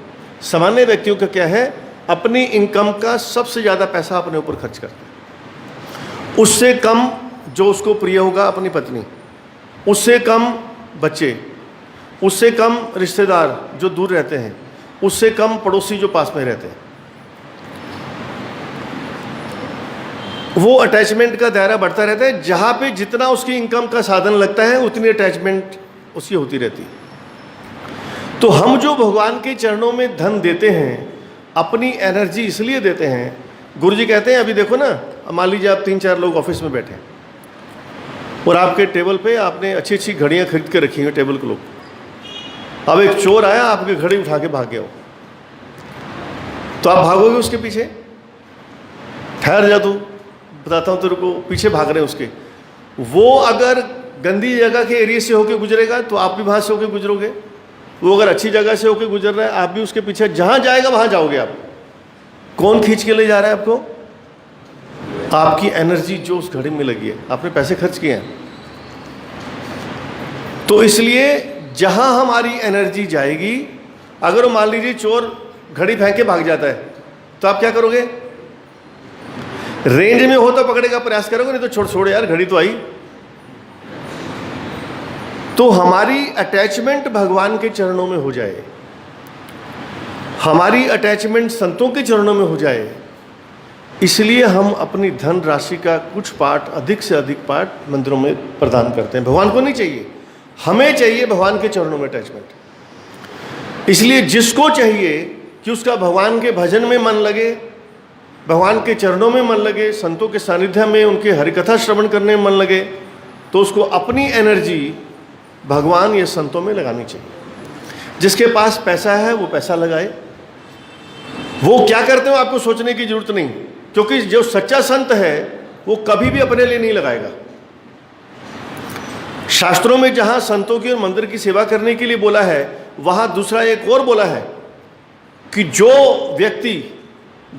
[SPEAKER 2] सामान्य व्यक्तियों का क्या है? अपनी इनकम का सबसे ज़्यादा पैसा अपने ऊपर खर्च करता है। उससे कम जो उसको प्रिय होगा अपनी पत्नी, उससे कम बच्चे, उससे कम रिश्तेदार जो दूर रहते हैं, उससे कम पड़ोसी जो पास में रहते हैं। वो अटैचमेंट का दायरा बढ़ता रहता है। जहाँ पे जितना उसकी इनकम का साधन लगता है, उतनी अटैचमेंट उसकी होती रहती है। तो हम जो भगवान के चरणों में धन देते हैं, अपनी एनर्जी इसलिए देते हैं। गुरुजी कहते हैं, अभी देखो ना, मान लीजिए आप 3-4 लोग ऑफिस में बैठे हैं, और आपके टेबल पे आपने अच्छी अच्छी घड़ियाँ खरीद के रखी हैं टेबल क्लॉक। अब एक चोर आया, आपकी घड़ी उठा के भाग गया हो, तो आप भागोगे उसके पीछे? ठहर जा तू, बताता हूँ तेरे को, पीछे भाग रहे हैं उसके। वो अगर गंदी जगह के एरिया से होके गुजरेगा तो आप भी वहाँ से होके गुजरोगे। वो अगर अच्छी जगह से होके गुजर रहा है, आप भी उसके पीछे, जहाँ जाएगा वहाँ जाओगे आप। कौन खींच के ले जा रहा है आपको? आपकी एनर्जी जो उस घड़ी में लगी है, आपने पैसे खर्च किए हैं। तो इसलिए जहाँ हमारी एनर्जी जाएगी, अगर वो मान लीजिए चोर घड़ी फेंक के भाग जाता है, तो आप क्या करोगे? रेंज में हो तो पकड़े का प्रयास करोगे, नहीं तो छोड़ यार, घड़ी तो आई। तो हमारी अटैचमेंट भगवान के चरणों में हो जाए, हमारी अटैचमेंट संतों के चरणों में हो जाए, इसलिए हम अपनी धन राशि का कुछ पार्ट, अधिक से अधिक पार्ट मंदिरों में प्रदान करते हैं। भगवान को नहीं चाहिए, हमें चाहिए भगवान के चरणों में अटैचमेंट। इसलिए जिसको चाहिए कि उसका भगवान के भजन में मन लगे, भगवान के चरणों में मन लगे, संतों के सानिध्य में उनके हरिकथा श्रवण करने में मन लगे, तो उसको अपनी एनर्जी भगवान या संतों में लगानी चाहिए। जिसके पास पैसा है वो पैसा लगाए। वो क्या करते हो आपको सोचने की जरूरत नहीं, क्योंकि जो सच्चा संत है वो कभी भी अपने लिए नहीं लगाएगा। शास्त्रों में जहां संतों की और मंदिर की सेवा करने के लिए बोला है, वहां दूसरा एक और बोला है कि जो व्यक्ति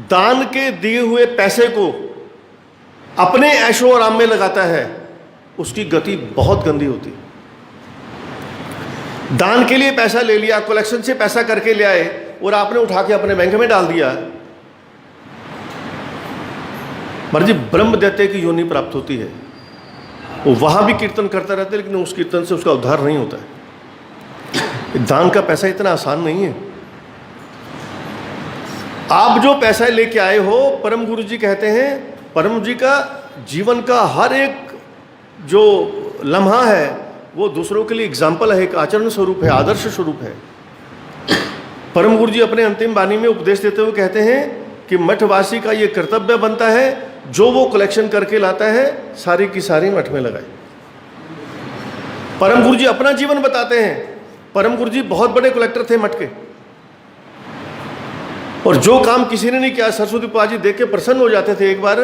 [SPEAKER 2] दान के दिए हुए पैसे को अपने ऐशो आराम में लगाता है, उसकी गति बहुत गंदी होती है। दान के लिए पैसा ले लिया, कलेक्शन से पैसा करके ले आए और आपने उठा के अपने बैंक में डाल दिया, महाराज जी ब्रह्म दैत्य की योनि प्राप्त होती है, वो वहाँ भी कीर्तन करता रहता है, लेकिन उस कीर्तन से उसका उद्धार नहीं होता है। दान का पैसा इतना आसान नहीं है। आप जो पैसा लेके आए हो, परम गुरु जी कहते हैं, परम जी का जीवन का हर एक जो लम्हा है वो दूसरों के लिए एग्जाम्पल है, एक आचरण स्वरूप है, आदर्श स्वरूप है। परम गुरु जी अपने अंतिम वाणी में उपदेश देते हुए कहते हैं कि मठवासी का ये कर्तव्य बनता है, जो वो कलेक्शन करके लाता है सारी की सारी मठ में लगाए। परम गुरु जी अपना जीवन बताते हैं। परम गुरु जी बहुत बड़े कलेक्टर थे मठ के, और जो काम किसी ने नहीं किया, सरस्वती प्रभा जी देख के प्रसन्न हो जाते थे। एक बार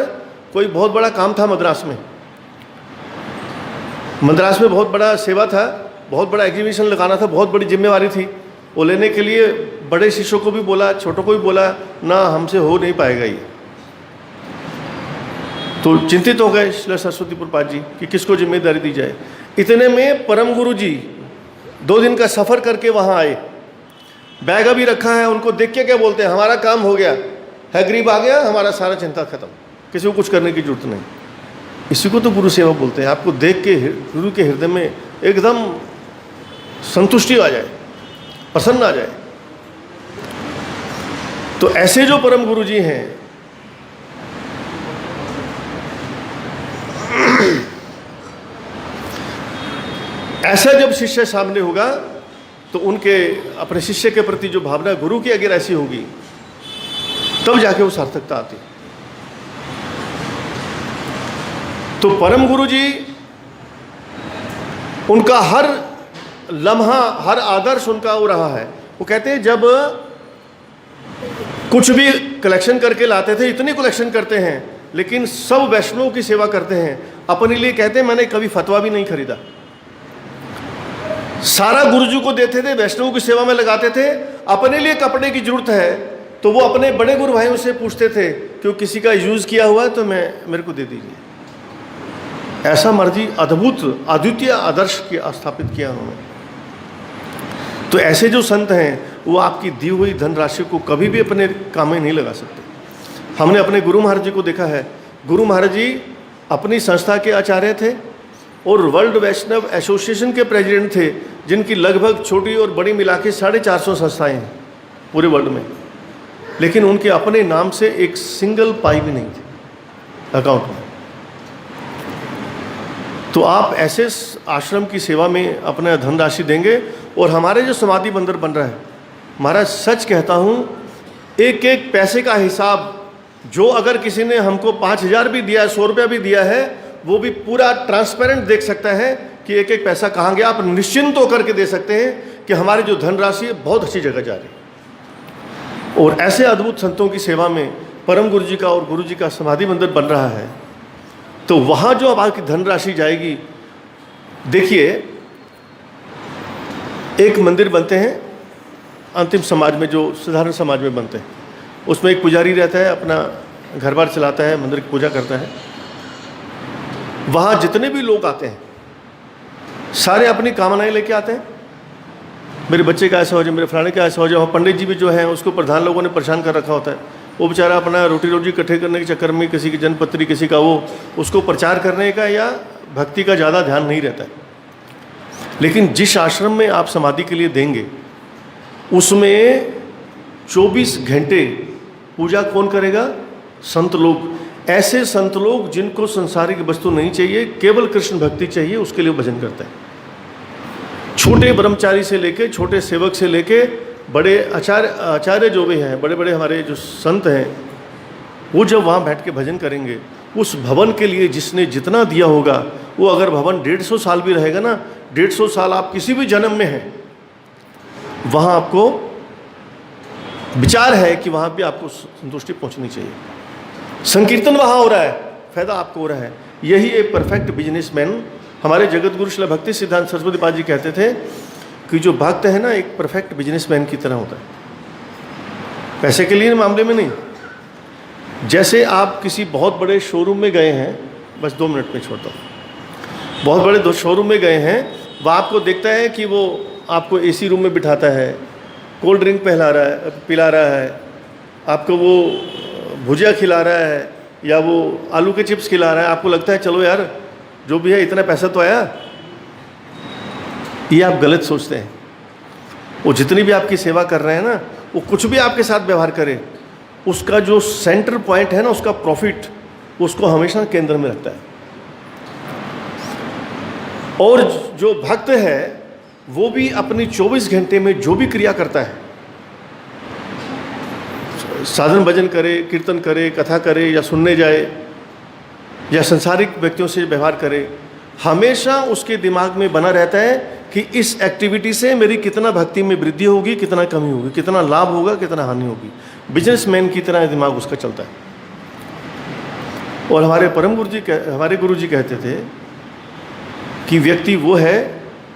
[SPEAKER 2] कोई बहुत बड़ा काम था मद्रास में बहुत बड़ा सेवा था, बहुत बड़ा एग्जीबिशन लगाना था, बहुत बड़ी जिम्मेवारी थी। वो लेने के लिए बड़े शिष्यों को भी बोला, छोटों को भी बोला, ना हमसे हो नहीं पाएगा ये। तो चिंतित हो गए श्री सरस्वती प्रभा जी कि किसको जिम्मेदारी दी जाए। इतने में परम गुरु जी 2 दिन का सफ़र करके वहाँ आए, बैग अभी रखा है। उनको देख के क्या बोलते हैं, हमारा काम हो गया है, गरीब आ गया, हमारा सारा चिंता खत्म, किसी को कुछ करने की जरूरत नहीं। इसी को तो गुरु सेवा बोलते हैं। आपको देख के गुरु के हृदय में एकदम संतुष्टि आ जाए, प्रसन्न आ जाए। तो ऐसे जो परम गुरु जी हैं, ऐसा जब शिष्य सामने होगा तो उनके अपने शिष्य के प्रति जो भावना गुरु की अगर ऐसी होगी, तब जाके वो सार्थकता आती। तो परम गुरु जी, उनका हर लम्हा, हर आदर्श उनका वो रहा है। वो कहते हैं जब कुछ भी कलेक्शन करके लाते थे, इतनी कलेक्शन करते हैं, लेकिन सब वैष्णवों की सेवा करते हैं। अपने लिए कहते हैं मैंने कभी फतवा भी नहीं खरीदा, सारा गुरुजी को देते थे, वैष्णवों की सेवा में लगाते थे। अपने लिए कपड़े की जरूरत है तो वो अपने बड़े गुरु भाइयों से पूछते थे कि किसी का यूज किया हुआ है तो मेरे को दे दीजिए। ऐसा मर्जी अद्भुत अद्वितीय आदर्श की स्थापित किया उन्होंने। तो ऐसे जो संत हैं वो आपकी दी हुई धनराशि को कभी भी अपने काम में नहीं लगा सकते। हमने अपने गुरु महाराज जी को देखा है। गुरु महाराज जी अपनी संस्था के आचार्य थे और वर्ल्ड वैष्णव एसोसिएशन के प्रेसिडेंट थे, जिनकी लगभग छोटी और बड़ी मिला के 450 संस्थाएँ हैं पूरे वर्ल्ड में, लेकिन उनके अपने नाम से एक सिंगल पाई भी नहीं थी अकाउंट में। तो आप ऐसे आश्रम की सेवा में अपना धनराशि देंगे। और हमारे जो समाधि मंदिर बन रहा है, महाराज सच कहता हूँ, एक एक पैसे का हिसाब, जो अगर किसी ने हमको 5000 भी दिया है, 100 रुपया भी दिया है, वो भी पूरा ट्रांसपेरेंट देख सकता है कि एक एक पैसा कहाँ गया। आप निश्चिंत होकर के दे सकते हैं कि हमारी जो धनराशि है बहुत अच्छी जगह जा रही है। और ऐसे अद्भुत संतों की सेवा में परम गुरु जी का और गुरु जी का समाधि मंदिर बन रहा है, तो वहाँ जो अब आपकी धनराशि जाएगी, देखिए एक मंदिर बनते हैं अंतिम समाज में, जो साधारण समाज में बनते हैं, उसमें एक पुजारी रहता है, अपना घर बार चलाता है, मंदिर की पूजा करता है। वहाँ जितने भी लोग आते हैं सारे अपनी कामनाएं लेके आते हैं, मेरे बच्चे का ऐसा हो जाए, मेरे फलाने का ऐसा हो जाए। वहाँ पंडित जी भी जो हैं उसको प्रधान लोगों ने परेशान कर रखा होता है। वो बेचारा अपना रोटी रोजी इकट्ठे करने के चक्कर में किसी की जन्मपत्री, किसी का वो, उसको प्रचार करने का या भक्ति का ज़्यादा ध्यान नहीं रहता है। लेकिन जिस आश्रम में आप समाधि के लिए देंगे, उसमें 24 घंटे पूजा कौन करेगा? संत लोग। ऐसे संत लोग जिनको संसारिक वस्तु नहीं चाहिए, केवल कृष्ण भक्ति चाहिए, उसके लिए भजन करते हैं। छोटे ब्रह्मचारी से लेके, छोटे सेवक से लेके, बड़े आचार्य जो भी हैं, बड़े बड़े हमारे जो संत हैं, वो जब वहाँ बैठ के भजन करेंगे, उस भवन के लिए जिसने जितना दिया होगा, वो अगर भवन 150 साल भी रहेगा ना, 150 साल आप किसी भी जन्म में हैं, वहाँ आपको विचार है कि वहाँ भी आपको संतुष्टि पहुँचनी चाहिए। संकीर्तन वहाँ हो रहा है, फायदा आपको हो रहा है। यही एक परफेक्ट बिजनेसमैन, हमारे जगत गुरु श्री भक्ति सिद्धांत सरस्वती पाद जी कहते थे कि जो भक्त है ना, एक परफेक्ट बिजनेसमैन की तरह होता है, पैसे के लिए मामले में नहीं। जैसे आप किसी बहुत बड़े शोरूम में गए हैं, बस 2 मिनट में छोड़ता हूँ, बहुत बड़े शोरूम में गए हैं, वह आपको देखता है कि वो आपको एसी रूम में बिठाता है, कोल्ड ड्रिंक पिला रहा है, आपको वो भुजिया खिला रहा है, या वो आलू के चिप्स खिला रहा है, आपको लगता है चलो यार जो भी है इतना पैसा तो आया। ये आप गलत सोचते हैं। वो जितनी भी आपकी सेवा कर रहे हैं ना, वो कुछ भी आपके साथ व्यवहार करे, उसका जो सेंटर पॉइंट है ना, उसका प्रॉफिट, उसको हमेशा केंद्र में रखता है। और जो भक्त है वो भी अपनी 24 घंटे में जो भी क्रिया करता है, साधन भजन करे, कीर्तन करे, कथा करे, या सुनने जाए, या संसारिक व्यक्तियों से व्यवहार करे, हमेशा उसके दिमाग में बना रहता है कि इस एक्टिविटी से मेरी कितना भक्ति में वृद्धि होगी, कितना कमी होगी, कितना लाभ होगा, कितना हानि होगी। बिजनेसमैन की तरह दिमाग उसका चलता है। और हमारे परम गुरु जी कहते थे कि व्यक्ति वो है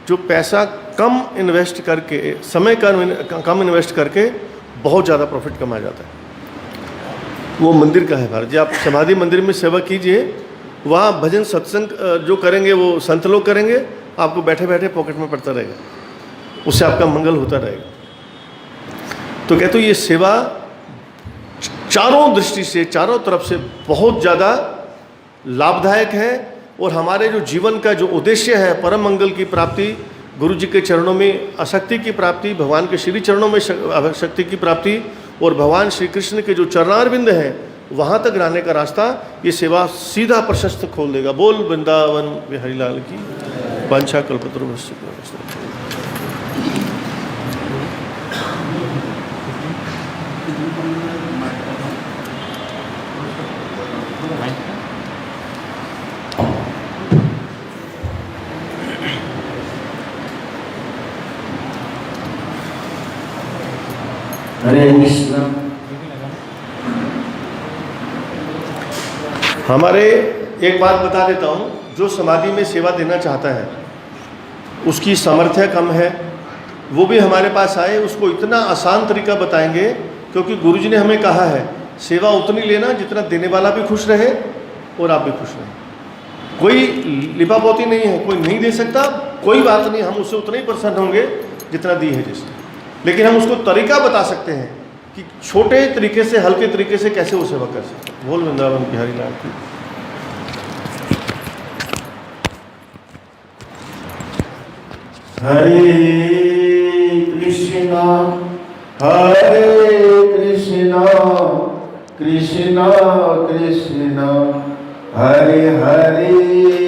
[SPEAKER 2] जो पैसा कम इन्वेस्ट करके, समय का कम इन्वेस्ट करके बहुत ज़्यादा प्रॉफिट कमा जाता है। वो मंदिर का है भारत जी। आप समाधि मंदिर में सेवा कीजिए, वहाँ भजन सत्संग जो करेंगे वो संत लोग करेंगे, आपको बैठे बैठे पॉकेट में पड़ता रहेगा, उससे आपका मंगल होता रहेगा। तो कहते ये सेवा चारों दृष्टि से, चारों तरफ से बहुत ज़्यादा लाभदायक है। और हमारे जो जीवन का जो उद्देश्य है, परम मंगल की प्राप्ति, गुरु जी के चरणों में आसक्ति की प्राप्ति, भगवान के श्री चरणों में शक्ति की प्राप्ति, और भगवान श्री कृष्ण के जो चरणारविंद हैं वहाँ तक रहने का रास्ता ये सेवा सीधा प्रशस्त खोल देगा। बोल वृंदावन बिहारी लाल की। वांछा कल्पतरुभ्यश्च।
[SPEAKER 3] हरे कृष्ण।
[SPEAKER 2] हमारे एक बात बता देता हूँ, जो समाधि में सेवा देना चाहता है उसकी सामर्थ्य कम है, वो भी हमारे पास आए, उसको इतना आसान तरीका बताएंगे, क्योंकि गुरुजी ने हमें कहा है सेवा उतनी लेना जितना देने वाला भी खुश रहे और आप भी खुश रहें। कोई लिपापोती नहीं है, कोई नहीं दे सकता, कोई बात नहीं, हम उससे उतने ही प्रसन्न होंगे जितना दी है जैसे। लेकिन हम उसको तरीका बता सकते हैं कि छोटे तरीके से, हल्के तरीके से कैसे वो सेवा कर सकते हैं। बोल वृंदावन बिहारी लाल की।
[SPEAKER 3] हरे कृष्णा कृष्णा कृष्णा हरे हरे